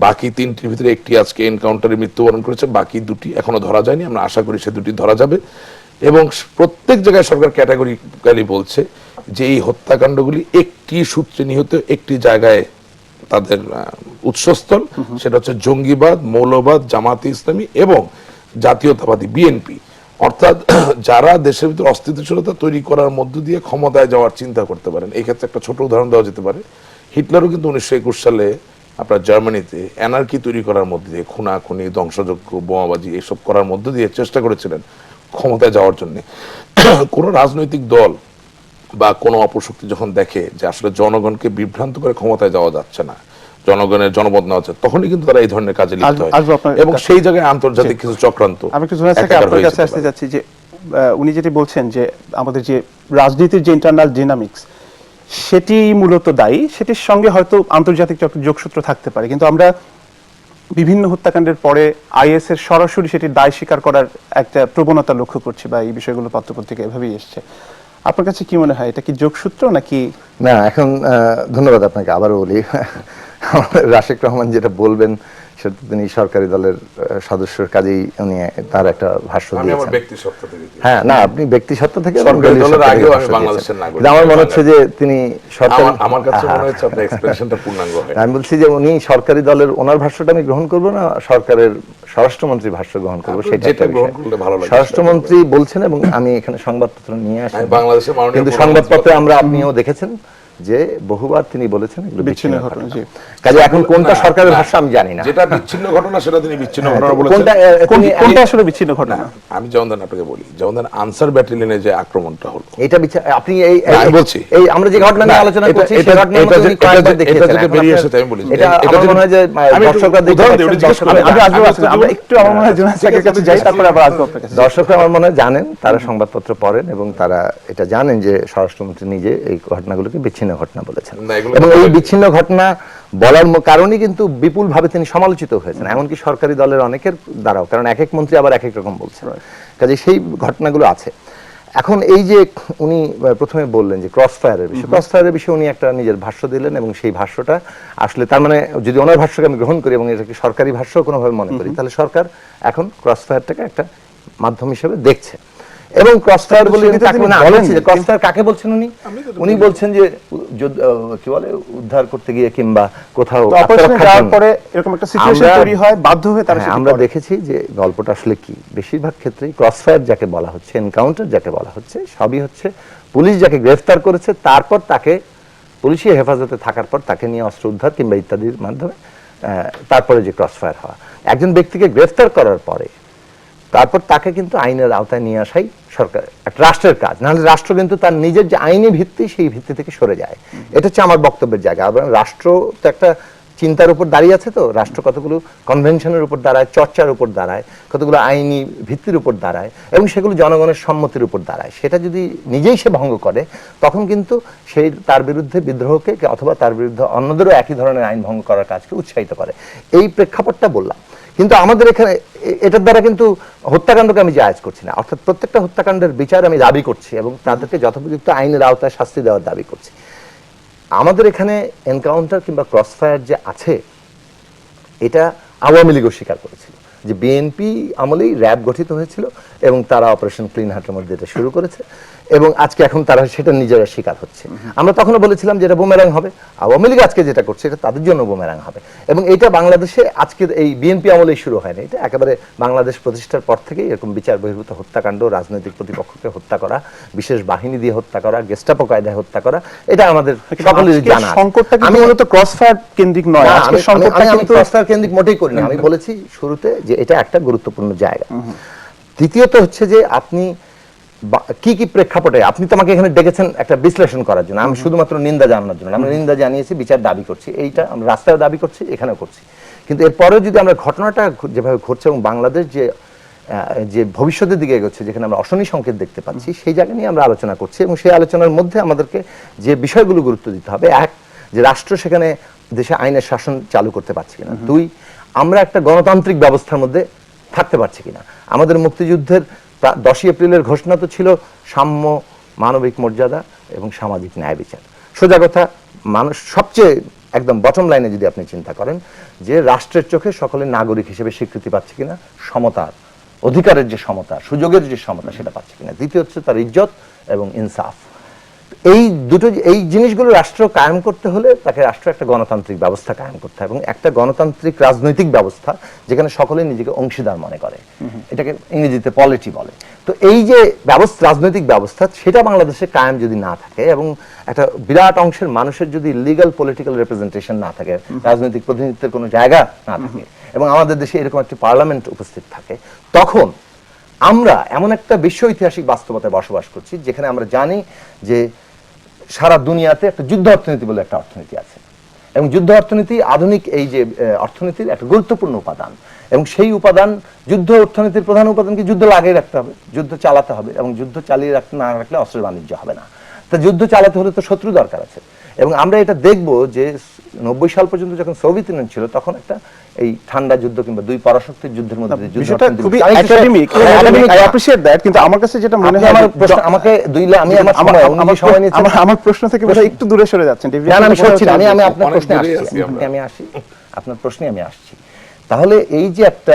বাকি 3টির ভিতরে একটি আজকে এনকাউন্টারে মৃত্যুবরণ করেছে, বাকি 2টি এখনো ধরা যায়নি। আমরা আশা করি সে 2টি ধরা যাবে। এবং প্রত্যেক জায়গায় সরকার ক্যাটাগরিক্যালি বলছে যে এই হত্যাকাণ্ডগুলি একটি সূত্রে নিহত, একটি জায়গায় তাদের উৎসস্থল, সেটা হচ্ছে জঙ্গিবাদ, মৌলবাদ, জামাতে ইসলামী এবং জাতীয়তাবাদী বিএনপি। অর্থাৎ যারা দেশের ভিতরে অস্থিতিশীলতা তৈরি করার মধ্য দিয়ে ক্ষমতায় যাওয়ার চিন্তা করতে পারেন। এই ক্ষেত্রে একটা ছোট উদাহরণ দেওয়া যেতে পারে, হিটলারও কিন্তু 1921 সালে আপনার জার্মানিতে অ্যানার্কি তৈরি করার মধ্যে দিয়ে খুনাখুনি, ধ্বংসযজ্ঞ, বোমাবাজি এসব করার মধ্য দিয়ে চেষ্টা করেছিলেন ক্ষমতায় যাওয়ার জন্য। কোনো রাজনৈতিক দল বা কোনো অপশক্তি যখন দেখে যে আসলে জনগণকে বিভ্রান্ত করে ক্ষমতায় যাওয়া যাচ্ছে না, জনগণের জনমত নেওয়া হচ্ছে, তখনই কিন্তু তারা এই ধরনের কাজে লিপ্ত হয়। এবং সেই জায়গায় আন্তর্জাতিক কিছু চক্রান্ত। আমি একটু জুনায়েদ স্যারকে আপনার কাছে আসতে যাচ্ছি যে উনি যেটি বলছেন যে আমাদের যে রাজনীতির যে ইন্টারনাল ডিনামিক্স সেটি মূলত দায়ী, সেটির সঙ্গে হয়তো আন্তর্জাতিক যোগসূত্র থাকতে পারে, কিন্তু আমরা বিভিন্ন হত্যাকাণ্ডের পরে আইএস এর সরাসরি সেটির দায় স্বীকার করার একটা প্রবণতা লক্ষ্য করছি, বা এই বিষয়গুলো পত্রপত্রিকা এভাবেই এসছে। আপনার কাছে কি মনে হয়, এটা কি যোগসূত্র নাকি না? এখন ধন্যবাদ আপনাকে। আবারও বলি, রাশেক রহমান যেটা বলবেন সেটা তিনি সরকারি দলের সদস্যের কাজেই উনি তার একটা ভাষ্য দিয়েছেন। হ্যাঁ, না, আপনি ব্যক্তি সত্তা থেকে আমার মনে হচ্ছে যে তিনি আমি বলছি যে উনি সরকারি দলের, ওনার ভাষ্যটা আমি গ্রহণ করবো না, সরকারের স্বরাষ্ট্রমন্ত্রীর ভাষ্য গ্রহণ করবো, সেটা স্বরাষ্ট্রমন্ত্রী বলছেন। এবং আমি এখানে সংবাদপত্র নিয়ে আসি, কিন্তু সংবাদপত্রে আমরা, আপনিও দেখেছেন যে বহুবার তিনি বলেছেন এগুলো বিচ্ছিন্ন বিচ্ছিন্ন ঘটনা, ঘটনা। জি। কাজে এখন কোনটা না, সরকারের না, ভাষা আমি জানি না। যেটা বিচ্ছিন্ন ঘটনা সেটা তিনি বিচ্ছিন্ন হ্যাঁ, ঘটনা তো বলেছেন। কোনটা কোনটা আসলে বিচ্ছিন্ন ঘটনা? আমি যেমন আপনাকে বলি, যেমন আনসার ব্যাটালিয়নে যে আক্রমণটা হলো, এটা আপনি এই না, আমি বলছি এই আমরা যে ঘটনা নিয়ে না, আলোচনা এটা- করছি এটা- সেই ঘটনার এটা মধ্যে যে- উনি কয়েকবার এটা যে- দেখিয়েছেন। এটা যেটা এখন বেরিয়ে আপনার- এসেছে আমি বলি, এটা এটা আমার যদি- মনে হয় যে আমি একটু দর্শকরা দেখতে উদাহরণ দিই, পাচ্ছেন, ওটা জিজ্ঞেস দর্শকরা করবেন। আমি আসবো আমি আসলে, তো আমরা বলি- একটু আমার মনে হয় জোনায়েদ সাকির কাছে যাই, তারপরে আবার আসবো আপনার কাছে। দর্শকরা আমার মনে হয় জানেন, তারা সংবাদপত্র পড়েন এবং তারা এটা জানেন যে স্বরাষ্ট্রমন্ত্রী নিজে এই ঘটনাগুলোকে বিচ্ছিন্ন ঘটনা বলেছেন। না, এগুলো এবং তো এই বলেনি। বিচ্ছিন্ন ঘটনা বলার কারণেই কিন্তু বিপুলভাবে তিনি সমালোচিত হয়েছেন, এমনকি সরকারি দলের অনেকের দ্বারাও, কারণ এক এক মন্ত্রী আবার এক এক রকম বলছেন। কাজে সেই ঘটনাগুলো আছে। এখন এই যে উনি প্রথমে বললেন যে ক্রস ফায়ারের বিষয়, ক্রস ফায়ারের বিষয়ে উনি একটা নিজের ভাষ্য দিলেন এবং সেই ভাষ্যটা আসলে তার মানে যদি ওনার ভাষ্যকে আমি গ্রহণ করি এবং এটাকে সরকারি ভাষ্য কোনোভাবে মনে করি, তাহলে সরকার এখন ক্রস ফায়ারটাকে একটা মাধ্যম হিসেবে দেখছে। এবং ক্রস ফায়ার বলে সেটা তাকে তিনি মানে বলেননি, বলেন যে ক্রস ফায়ার কাকে বলছেন উনি? উনি বলছেন যে কি বলে উদ্ধার করতে গিয়ে কিংবা কোথাও তো অপারেশনে আত্মরক্ষার যাওয়ার জন্য। পরে এরকম একটা সিচুয়েশন আমরা- তৈরি হয়, বাধ্য হয়ে তারা হ্যাঁ, সেটি আমরা করে। দেখেছি যে গল্পটা আসলে কি, বেশিরভাগ ক্ষেত্রেই ক্রস ফায়ার যাকে বলা হচ্ছে, এনকাউন্টার যাকে বলা হচ্ছে, সবই হচ্ছে পুলিশ যাকে গ্রেফতার করেছে, তারপর তাকে পুলিশি হেফাজতে থাকার পর তাকে নিয়ে অস্ত্র উদ্ধার কিংবা ইত্যাদির মাধ্যমে তারপরে যে ক্রস ফায়ার হওয়া। একজন ব্যক্তিকে গ্রেফতার করার পরে তারপর তাকে কিন্তু আইনের আওতায় নিয়ে আসাই সরকার একটা রাষ্ট্রের কাজ, নাহলে রাষ্ট্র কিন্তু তার নিজের যে আইনি ভিত্তি সেই ভিত্তি থেকে সরে যায়। এটা হচ্ছে আমার বক্তব্যের জায়গা। আবার রাষ্ট্র তো একটা চিন্তার উপর দাঁড়িয়ে আছে, তো রাষ্ট্র কতগুলো কনভেনশনের উপর দাঁড়ায়, চর্চার উপর দাঁড়ায়, কতগুলো আইনি ভিত্তির উপর দাঁড়ায় এবং সেগুলো জনগণের সম্মতির উপর দাঁড়ায়। সেটা যদি নিজেই সে ভঙ্গ করে তখন কিন্তু সেই তার বিরুদ্ধে বিদ্রোহকে অথবা তার বিরুদ্ধে অন্যদেরও একই ধরনের আইন ভঙ্গ করার কাজকে উৎসাহিত করে। এই প্রেক্ষাপটটা বললাম। কিন্তু আমাদের এখানে এটার দ্বারা কিন্তু হত্যাকাণ্ডকে আমি জায়েজ করছি না, অর্থাৎ প্রত্যেকটা হত্যাকাণ্ডের বিচার আমি দাবি করছি এবং তাদেরকে যথোপযুক্ত আইনের আওতায় শাস্তি দেওয়ার দাবি করছি। আমাদের এখানে এনকাউন্টার কিংবা ক্রস ফায়ার যে আছে, এটা আওয়ামী লীগও স্বীকার করেছিল যে বিএনপি আমলেই র্যাব গঠিত হয়েছিল এবং তারা অপারেশন ক্লিন হার্টের মধ্যে এটা শুরু করেছে এবং আজকে এখন তারা সেটা নিজেরা স্বীকার হচ্ছে। আমরা তখনও বলেছিলাম যে এটা বুমেরাং হবে, আওয়ামী লীগ আজকে যেটা করছে এটা তাদের জন্য বুমেরাং হবে এবং এটা বাংলাদেশে আজকের এই বিএনপি আমলেই শুরু হয়নি, এটা একেবারে বাংলাদেশ প্রতিষ্ঠার পর থেকেই এরকম বিচার বহির্ভূত হত্যাকাণ্ড, রাজনৈতিক প্রতিপক্ষকে হত্যা করা, বিশেষ বাহিনী দিয়ে হত্যা করা, গেস্টাপো কায়দায় হত্যা করা, এটা আমাদের সকলেরই আজকের জানা। সংকটটা কিন্তু মূলত ক্রস ফায়ার কেন্দ্রিক নয়, না, আজকের আমি সংকটটা আমি কিন্তু ক্রস ফায়ার কেন্দ্রিক মোটেই করি না। আমি বলেছি শুরুতে যে এটা একটা গুরুত্বপূর্ণ জায়গা। দ্বিতীয়ত হচ্ছে যে আপনি কি কি প্রেক্ষাপটে, আপনি তো আমাকে এখানে ডেকেছেন একটা বিশ্লেষণ করার জন্য, আমি শুধুমাত্র নিন্দা জানানোর জন্য। আমরা নিন্দা জানিয়েছি, বিচার দাবি করছি, এইটা আমরা রাস্তায় দাবি করছি, এখানেও করছি। কিন্তু এরপরেও যদি আমরা ঘটনাটা যেভাবে ঘটছে এবং বাংলাদেশ যে ভবিষ্যতের দিকে এগোচ্ছে, যেখানে আমরা অশনি সংকেত দেখতে পাচ্ছি, সেই জায়গা নিয়ে আমরা আলোচনা করছি এবং সেই আলোচনার মধ্যে আমাদেরকে যে বিষয়গুলো গুরুত্ব দিতে হবে, এক, যে রাষ্ট্র সেখানে দেশে আইনের শাসন চালু করতে পারছে কিনা, দুই, আমরা একটা গণতান্ত্রিক ব্যবস্থার মধ্যে থাকতে পারছি কিনা। আমাদের মুক্তিযুদ্ধের 10ই এপ্রিলের ঘোষণা তো ছিল সাম্য, মানবিক মর্যাদা এবং সামাজিক ন্যায় বিচার। সোজা কথা, মানুষ সবচেয়ে একদম বটম লাইনে যদি আপনি চিন্তা করেন যে রাষ্ট্রের চোখে সকলে নাগরিক হিসেবে স্বীকৃতি পাচ্ছে কিনা, সমতার অধিকারের যে সমতা, সুযোগের যে সমতা সেটা পাচ্ছে কিনা, দ্বিতীয় হচ্ছে তার ইজ্জত এবং ইনসাফ। এই দুটো, এই জিনিসগুলো রাষ্ট্র কায়েম করতে হলে তাকে রাষ্ট্র একটা গণতান্ত্রিক ব্যবস্থা কায়েম করতে হবে এবং একটা গণতান্ত্রিক রাজনৈতিক ব্যবস্থা যেখানে সকলে নিজেকে অংশীদার মনে করে, এটাকে ইংরেজিতে পলিটি বলে। তো এই যে ব্যবস্থা, রাজনৈতিক ব্যবস্থা, সেটা বাংলাদেশে কায়েম যদি না থাকে এবং একটা বিরাট অংশের মানুষের যদি লিগ্যাল পলিটিক্যাল রিপ্রেজেন্টেশন না থাকে, রাজনৈতিক প্রতিনিধিত্বের কোনো জায়গা না থাকে এবং আমাদের দেশে এরকম একটি পার্লামেন্ট উপস্থিত থাকে, তখন আমরা এমন একটা বিশ্ব ঐতিহাসিক বাস্তবতায় বসবাস করছি যেখানে আমরা জানি যে সারা দুনিয়াতে একটা যুদ্ধ অর্থনীতি বলে একটা অর্থনীতি আছে এবং যুদ্ধ অর্থনীতি আধুনিক এই যে অর্থনীতির একটা গুরুত্বপূর্ণ উপাদান এবং সেই উপাদান, যুদ্ধ অর্থনীতির প্রধান উপাদানকে যুদ্ধ লাগিয়ে রাখতে হবে, যুদ্ধ চালাতে হবে এবং যুদ্ধ চালিয়ে রাখতে না রাখলে অস্ত্রের বাণিজ্য হবে না। তা যুদ্ধ চালাতে হলে তো শত্রু দরকার আছে এবং আমরা এটা দেখব যে 90 সাল পর্যন্ত যখন সোভিয়েত ইউনিয়ন ছিল তখন একটা এই ঠান্ডা যুদ্ধ কিংবা দুই পরাশক্তির যুদ্ধের মধ্যে বিষয়টা খুবই একাডেমিক, আই অ্যাপ্রিশিয়েট দ্যাট, কিন্তু আমার কাছে যেটা মনে হয় আমাকে আমি আমার প্রশ্ন থেকে বোধহয় একটু দূরে সরে যাচ্ছেন। আমি সরছি না, আমি আপনার অনেক প্রশ্নে দূরে আসছি, আছি আমরা। আমি আসি আপনার প্রশ্নে আমি আসছি। তাহলে এই যে একটা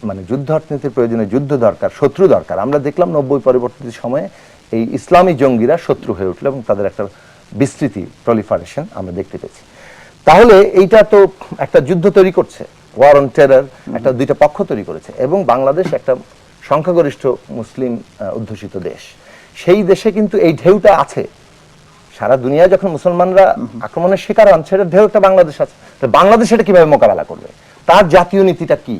মানে যুদ্ধ অর্থনীতির প্রয়োজনে যুদ্ধ দরকার, শত্রু দরকার, আমরা দেখলাম 90 পরবর্তী সময়ে এই ইসলামী জঙ্গিরা শত্রু হয়ে উঠলো এবং তাদের একটা বিস্তৃতি, প্রলিফারেশন আমরা দেখতে পেয়েছি। তাহলে এইটা তো একটা যুদ্ধ তৈরি করছে, ওয়ার অন টেরর, একটা দুইটা পক্ষ তৈরি করেছে এবং বাংলাদেশ একটা সংখ্যাগরিষ্ঠ মুসলিম অধ্যুষিত দেশ, সেই দেশে কিন্তু এই ঢেউটা আছে, সারা দুনিয়া যখন মুসলমানরা আক্রমণের শিকার হন, সেটা ঢেউ একটা বাংলাদেশ আছে, তো বাংলাদেশ এটা কিভাবে মোকাবেলা করবে? তার জাতীয় নীতিটা কি?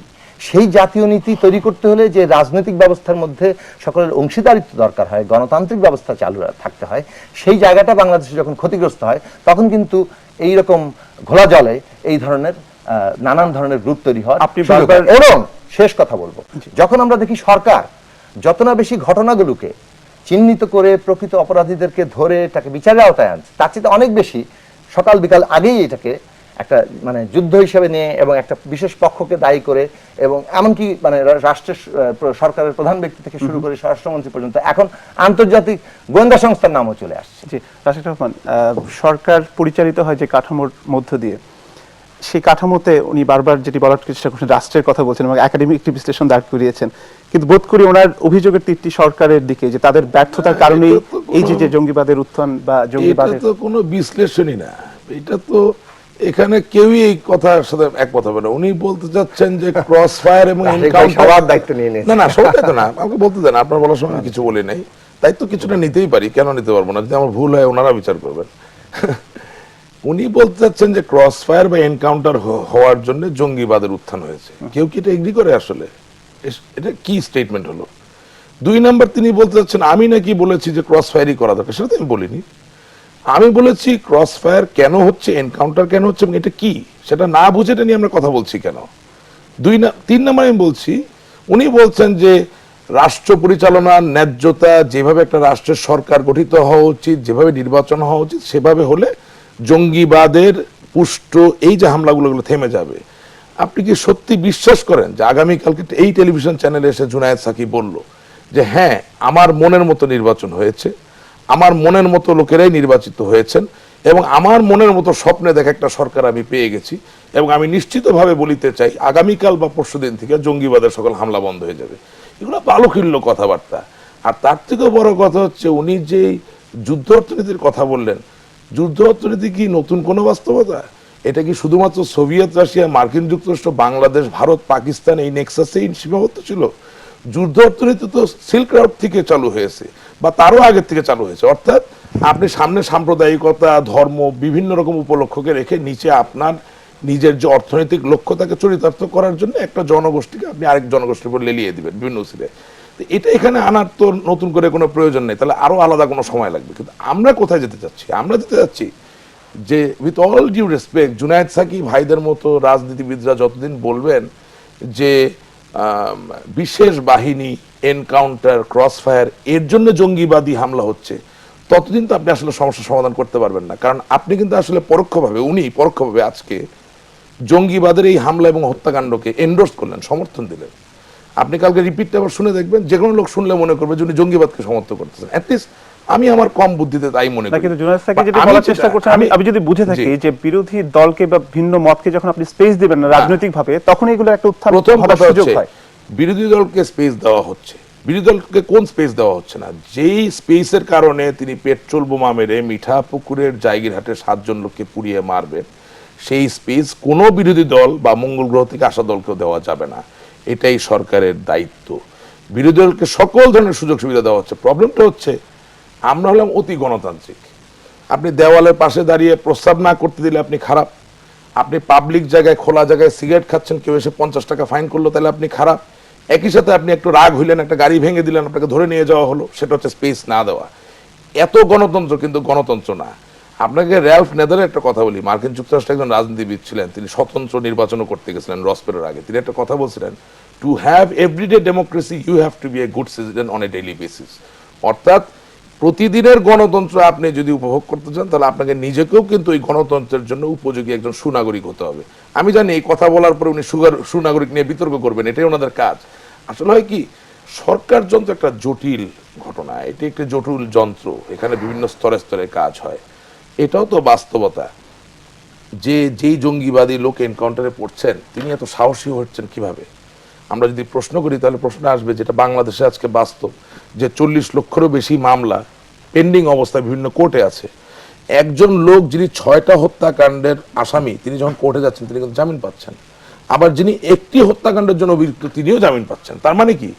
সেই জাতীয় নীতি তৈরি করতে হলে যে রাজনৈতিক ব্যবস্থার মধ্যে সকলের অংশীদারিত্ব দরকার হয়, গণতান্ত্রিক ব্যবস্থা চালু থাকতে হয়, সেই জায়গাটা বাংলাদেশে যখন ক্ষতিগ্রস্ত হয় তখন কিন্তু এইরকম ঘোলা জলে এই ধরনের নানান ধরনের গ্রুপ তৈরি হয়। আপনি বারবার এবং শেষ কথা বলবো, যখন আমরা দেখি সরকার যত না বেশি ঘটনাগুলোকে চিহ্নিত করে প্রকৃত অপরাধীদেরকে ধরে তাকে বিচারের আওতায় আনছে, তার চেয়ে অনেক বেশি সকাল বিকাল আগেই এটাকে একটা মানে যুদ্ধ হিসেবে নিয়ে এবং একটা বিশেষ পক্ষকে দায়ী করে, এবং এমনকি মানে রাষ্ট্রের সরকারের প্রধান ব্যক্তি থেকে শুরু করে স্বরাষ্ট্রমন্ত্রী পর্যন্ত এখন আন্তর্জাতিক গোয়েন্দা সংস্থার নামও চলে আসছে। জি, রাশেদ রহমান, সরকার পরিচালিত হয় যে কাঠামোর মধ্য দিয়ে, সেই কাঠামোতে উনি বারবার যেটি বলার চেষ্টা করছেন রাষ্ট্রের কথা বলছেন এবং একাডেমিক একটি বিশ্লেষণ দাঁড় করিয়েছেন, কিন্তু বোধ করি ওনার অভিযোগের তীরটি সরকারের দিকে, যে তাদের ব্যর্থতার কারণেই এই যে জঙ্গিবাদের উত্থান বা জঙ্গিবাদের। এটা তো কোনো বিশ্লেষণই না, এটা তো এখানে কেউই এই কথার সাথে একমত হবে না। উনি বলতে চাচ্ছেন যে ক্রস ফায়ার এবং সবার দায়িত্ব নিয়ে নিয়েছে। না সব দায়িত্ব না, আমাকে বলতে দেন, আপনার বলার সময় কিছু বলি নাই, দায়িত্ব কিছুটা নিতেই পারি, কেন নিতে পারবো না? যদি আমার ভুল হয় ওনারা বিচার করবেন। উনি বলতে চাচ্ছেন যে ক্রস ফায়ার বা এনকাউন্টার হওয়ার জন্য জঙ্গিবাদের উত্থান হয়েছে। কেউ কি এটা এগ্রি করে? আসলে এটা কি স্টেটমেন্ট হলো? 2 নাম্বার, তিনি বলতে চাচ্ছেন আমি নাকি বলেছি যে ক্রস ফায়ারই করা দরকার। সেটা তো আমি বলিনি। আমি বলেছি ক্রস ফায়ার কেন হচ্ছে, এনকাউন্টার কেন হচ্ছে এবং এটা কি, সেটা না বুঝে এটা নিয়ে আমরা কথা বলছি কেন। 3 নাম্বার আমি বলছি, উনি বলছেন যে রাষ্ট্র পরিচালনার ন্যায্যতা, যেভাবে একটা রাষ্ট্রের সরকার গঠিত হওয়া উচিত, যেভাবে নির্বাচন হওয়া উচিত, সেভাবে হলে জঙ্গিবাদের পুষ্ট এই যে হামলাগুলো থেমে যাবে। আপনি কি সত্যি বিশ্বাস করেন যে আগামীকালকে এই টেলিভিশন চ্যানেলে এসে জুনায়েদ সাকি বলল যে হ্যাঁ আমার মনের মতো নির্বাচন হয়েছে, আমার মনের মতো লোকেরাই নির্বাচিত হয়েছেন এবং আমার মনের মতো স্বপ্নে দেখা একটা সরকার আমি পেয়ে গেছি, এবং আমি নিশ্চিতভাবে বলিতে চাই আগামীকাল বা পরশুদিন থেকে জঙ্গিবাদের সকল হামলা বন্ধ হয়ে যাবে? এগুলো বালুকিল্য কথাবার্তা। আর তার থেকেও বড় কথা হচ্ছে উনি যে যুদ্ধ অর্থনীতির কথা বললেন, যুদ্ধ অর্থনীতি কি নতুন কোনো বাস্তবতা? এটা কি শুধুমাত্র সোভিয়েত রাশিয়া, মার্কিন যুক্তরাষ্ট্র, বাংলাদেশ, ভারত, পাকিস্তান এই নেক্সাসেই সীমাবদ্ধ ছিল? যুদ্ধ অর্থনীতি তো সিল্ক রুট থেকে চালু হয়েছে বা তারও আগের থেকে চালু হয়েছে। অর্থাৎ আপনি সামনে সাম্প্রদায়িকতা, ধর্ম, বিভিন্ন রকম উপলক্ষকে রেখে নিচে আপনার নিজের যে অর্থনৈতিক লক্ষ্য তাকে চরিতার্থ করার জন্য একটা জনগোষ্ঠীকে আপনি আরেক জনগোষ্ঠীর উপর লেলিয়ে দিবেন বিভিন্ন উচিলে। এটা এখানে আনার তো নতুন করে কোনো প্রয়োজন নেই, তাহলে আরো আলাদা কোনো সময় লাগবে। কিন্তু আমরা কোথায় যেতে চাচ্ছি? আমরা যেতে চাচ্ছি যে with all due respect, Junaid Saki ভাইদের মতো রাজনীতিবিদরা যতদিন বলবেন যে বিশেষ বাহিনী, এনকাউন্টার, ক্রস ফায়ার এর জন্য জঙ্গিবাদী হামলা হচ্ছে, ততদিন তো আপনি আসলে সমস্যার সমাধান করতে পারবেন না। কারণ আপনি কিন্তু আসলে পরোক্ষভাবে, উনি পরোক্ষভাবে আজকে জঙ্গিবাদের এই হামলা এবং হত্যাকাণ্ডকে এন্ডোর্স করলেন, সমর্থন দিলেন। আপনি কালকে রিপিটটা আবার শুনে দেখবেন, যে কোনো লোক শুনলে মনে করবে যে উনি জঙ্গিবাদকে সমর্থন করতেছেন। অ্যাটলিস্ট আমি আমার কম বুদ্ধিতে তাই মনে করি। কিন্তু জুনায়েদ সাকি যেটা বলার চেষ্টা করছেন, আমি যদি বুঝে থাকি যে বিরোধী দলকে বা ভিন্ন মতকে যখন আপনি স্পেস দিবেন না রাজনৈতিকভাবে, তখন এগুলো একটা উত্থান হওয়ার সুযোগ হয়। বিরোধী দলকে স্পেস দেওয়া হচ্ছে, বিরোধী দলকে কোন স্পেস দেওয়া হচ্ছে না? যেই স্পেসের কারণে তিনি পেট্রোল বোমা মেরে মিঠাপুকুরের জায়গিরহাটে 7 জন লোককে পুড়িয়ে মারবেন, সেই স্পেস কোনো বিরোধী দল বা মঙ্গল গ্রহ থেকে আসা দলকেও দেওয়া যাবে না। এটাই সরকারের দায়িত্ব। বিরোধী দলকে সকল ধরনের সুযোগ সুবিধা দেওয়া হচ্ছে। প্রবলেমটা হচ্ছে আমরা হলাম অতি গণতান্ত্রিক। আপনি দেওয়ালের পাশে দাঁড়িয়ে প্রস্তাব না করতে দিলে আপনি খারাপ। আপনি পাবলিক জায়গায়, খোলা জায়গায় সিগারেট খাচ্ছেন, কেউ এসে 50 টাকা ফাইন করলো, তাহলে আপনি খারাপ। একই সাথে আপনি একটু রাগ হইলেন, একটা গাড়ি ভেঙে দিলেন, আপনাকে ধরে নিয়ে যাওয়া হলো, সেটা হচ্ছে স্পেস না দেওয়া। এত গণতন্ত্র কিন্তু গণতন্ত্র না। আপনাকে র্যালফ নেদারের একটা কথা বলি, মার্কিন যুক্তরাষ্ট্রের একজন রাজনীতিবিদ ছিলেন, তিনি স্বতন্ত্র নির্বাচনও করতে গেছিলেন রসপেরের আগে। তিনি একটা কথা বলছিলেন, to have everyday democracy you have to be a good citizen on a daily basis. অর্থাৎ প্রতিদিনের গণতন্ত্র আপনি যদি উপভোগ করতে চান, তাহলে আপনাকে নিজেকেও কিন্তু এই গণতন্ত্রের জন্য উপযোগী একজন সুনাগরিক হতে হবে। আমি জানি এই কথা বলার পরে উনি সুনাগরিক নিয়ে বিতর্ক করবেন, এটাই ওনাদের কাজ। আসলে হয় কি, সরকার যন্ত্র একটা জটিল ঘটনা, এটি একটি জটিল যন্ত্র, এখানে বিভিন্ন স্তরে স্তরে কাজ হয়। এটাও তো বাস্তবতা যে যেই জঙ্গিবাদী লোক এনকাউন্টারে পড়ছেন তিনি এত সাহসী হচ্ছেন কিভাবে? আমরা যদি প্রশ্ন করি তাহলে প্রশ্ন আসবে, যেটা বাংলাদেশে আজকে বাস্তব, যে 40 লক্ষেরও বেশি মামলা পেন্ডিং অবস্থায় বিভিন্ন কোর্টে আছে। একজন লোক যিনি 6টা হত্যাকাণ্ডের আসামি, তিনি যখন কোর্টে যাচ্ছেন তিনি কিন্তু জামিন পাচ্ছেন। আবার যিনি একটি হত্যাকাণ্ডের জন্য অভিযুক্ত তিনিও জামিন পাচ্ছেন। তার মানে কি,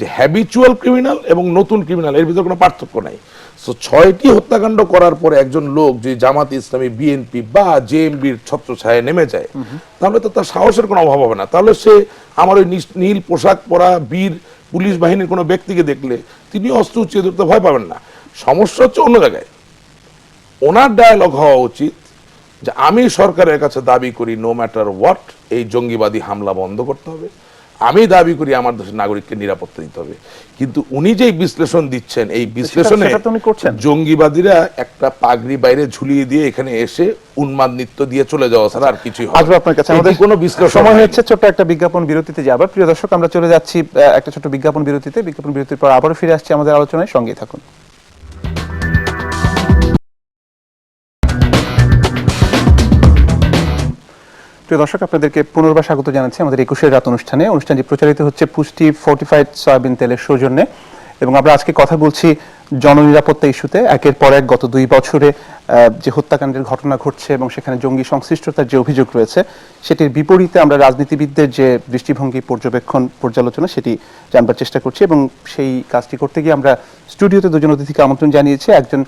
যে হ্যাবিচুয়াল ক্রিমিনাল এবং নতুন ক্রিমিনাল এর ভিতরে কোনো পার্থক্য নাই। সো 6টি হত্যাকাণ্ড করার পরে একজন লোক যে জামাত ইসলামী, বিএনপি বা জেএমবির ছত্রছায়ায় নেমে যায়, তাহলে তো তার সাহসের কোনো অভাব হবে না। তাহলে সে আমার ওই নীল পোশাক পরা বীর পুলিশ বাহিনীর কোনো ব্যক্তিকে দেখলে তিনি অস্ত্র উঁচিয়ে ধরতে ভয় পাবেন না। সমস্যা হচ্ছে অন্য জায়গায়। ওনার ডায়ালগ হওয়া উচিত যে আমি সরকারের কাছে দাবি করি নো ম্যাটার হোয়াট এই জঙ্গিবাদী হামলা বন্ধ করতে হবে, আমি দাবি করি আমার দেশের নাগরিককে নিরাপত্তা দিতে হবে। কিন্তু উনি যে বিশ্লেষণ দিচ্ছেন, এই বিশ্লেষণে জঙ্গিবাদীরা একটা পাগড়ি বাইরে ঝুলিয়ে দিয়ে এখানে এসে উন্মাদ নৃত্য দিয়ে চলে যাওয়া ছাড়া আর কিছুই হবে আসবে আপনার কাছে। আমাদের কোনো বিশ্লেষণ সময় হচ্ছে ছোট্ট একটা বিজ্ঞাপন বিরতিতে যাবার। প্রিয় দর্শক, আমরা চলে যাচ্ছি একটা ছোট্ট বিজ্ঞাপন বিরতিতে। বিজ্ঞাপন বিরতির পর আবারও ফিরে আসছি আমাদের আলোচনায়, সঙ্গেই থাকুন। প্রিয় দর্শক, আপনাদেরকে পুনর্বার স্বাগত জানাচ্ছি আমাদের 21 রাত অনুষ্ঠানে। অনুষ্ঠানটি প্রচারিত হচ্ছে পুষ্টি ফর্টিফাইড সয়াবিন তেলের সৌজন্যে, এবং আমরা আজকে কথা বলছি জননিরাপত্তা ইস্যুতে। একের পর এক গত 2 বছরে যে হত্যাকাণ্ডের ঘটনা ঘটছে এবং সেখানে জঙ্গি সংশ্লিষ্টতার যে অভিযোগ রয়েছে, সেটির বিপরীতে আমরা রাজনীতিবিদদের যে দৃষ্টিভঙ্গি, পর্যবেক্ষণ, পর্যালোচনা সেটি জানবার চেষ্টা করছি। এবং সেই কাজটি করতে গিয়ে আমরা স্টুডিওতে দুজন অতিথিকে আমন্ত্রণ জানিয়েছি। একজন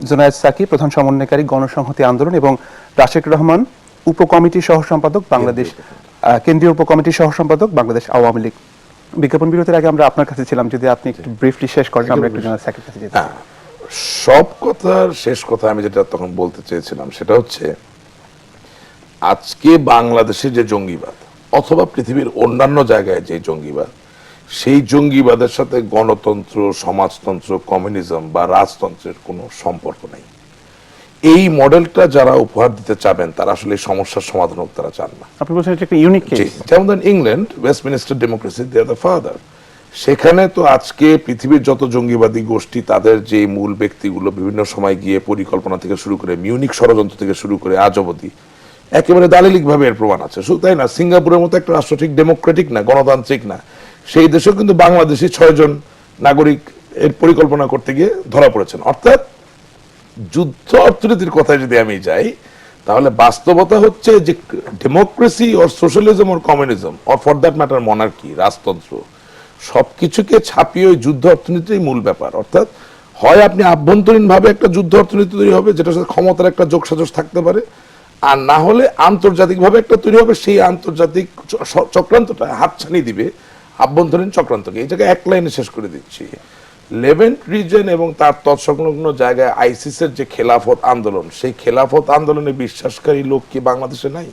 জুনায়েদ সাকি, প্রধান সমন্বয়কারী গণসংহতি আন্দোলন, এবং রাশেক রহমান, উপকমিটির সহ সম্পাদক বাংলাদেশ, কেন্দ্রীয় উপকমিটির সহ সম্পাদক বাংলাদেশ আওয়ামী লীগ। বিজ্ঞাপন বিরতির আগে আমরা আপনার কাছে ছিলাম, যদি আপনি একটু ব্রিফলি শেষ করেন, আমরা একটু জুনায়েদ সাকির কাছে যেতে। সব কথার শেষ কথা আমি যেটা তখন বলতে চেয়েছিলাম সেটা হচ্ছে, আজকে বাংলাদেশে যে জঙ্গিবাদ অথবা পৃথিবীর অন্যান্য জায়গায় যে জঙ্গিবাদ, সেই জঙ্গিবাদের সাথে গণতন্ত্র, সমাজতন্ত্র, কমিউনিজম বা রাজতন্ত্রের কোনো সম্পর্ক নেই। এই মডেলটা যারা উপহার দিতে চাবেন তারা আসলে এই সমস্যার সমাধান হোক তারা চান না। আপনি বলছেন এটা একটা ইউনিক কেস। যেমন England, Westminster democracy, they are the father. সেখানে তো আজকে পৃথিবীর যত জঙ্গিবাদী গোষ্ঠী তাদের যে মূল ব্যক্তিগুলো বিভিন্ন সময় গিয়ে পরিকল্পনা থেকে শুরু করে মিউনিক ষড়যন্ত্র থেকে শুরু করে আজ অবধি একেবারে দালিলিক ভাবে এর প্রমাণ আছে। শুধু তাই না, সিঙ্গাপুরের মতো একটা রাষ্ট্র ঠিক ডেমোক্রেটিক না, গণতান্ত্রিক না, সেই দেশেও কিন্তু বাংলাদেশি 6 জন নাগরিক এর পরিকল্পনা করতে গিয়ে ধরা পড়েছেন। অর্থাৎ যুদ্ধ অর্থনীতির কথায় যদি আমি যাই, তাহলে বাস্তবতা হচ্ছে যে democracy or socialism or communism or for that matter monarchy, রাজতন্ত্র, সবকিছুকে ছাপিয়ে ওই যুদ্ধ অর্থনীতির মূল ব্যাপার। অর্থাৎ হয় আপনি আভ্যন্তরীণ ভাবে একটা যুদ্ধ অর্থনীতি তৈরি হবে যেটার সাথে ক্ষমতার একটা যোগসাজশ থাকতে পারে, আর না হলে আন্তর্জাতিক ভাবে একটা তৈরি হবে, সেই আন্তর্জাতিক চক্রান্তটা হাতছানি দিবে আভ্যন্তরীণ চক্রান্তকে। এই জায়গায় এক লাইনে শেষ করে দিচ্ছি, লেভেন্ট রিজন এবং তার তৎসংলগ্ন জায়গায় আইসিসের যে খেলাফত আন্দোলন, সেই খেলাফত আন্দোলনে বিশ্বাসকারী লোক কি বাংলাদেশে নাই?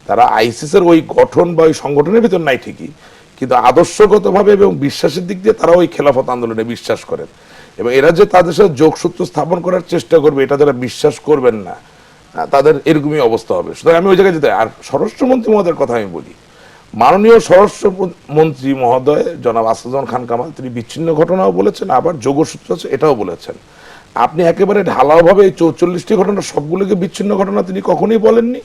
তারা আইসিসের ওই গঠন বা ওই সংগঠনের ভিতর নাই ঠিকই, কিন্তু আদর্শগতভাবে এবং বিশ্বাসের দিক দিয়ে তারা ওই খেলাফত আন্দোলনে বিশ্বাস করেন। এবং এরা যে তাদের সাথে যোগসূত্র স্থাপন করার চেষ্টা করবে, এটা যারা বিশ্বাস করবেন না, তাদের এরকমই অবস্থা হবে। সুতরাং আমি ওই জায়গায় যেতে, আর স্বরাষ্ট্রমন্ত্রী মহোদয়ের কথা আমি বলি, মাননীয় স্বরাষ্ট্রমন্ত্রী মহোদয় জনাব আসাদুজ্জামান খান কামাল, তিনি বিচ্ছিন্ন ঘটনাও বলেছেন, আবার যোগসূত্র আছে এটাও বলেছেন। আপনি একেবারে ঢালাওভাবে এই 44টি ঘটনা সবগুলোকে বিচ্ছিন্ন ঘটনা তিনি কখনোই বলেননি।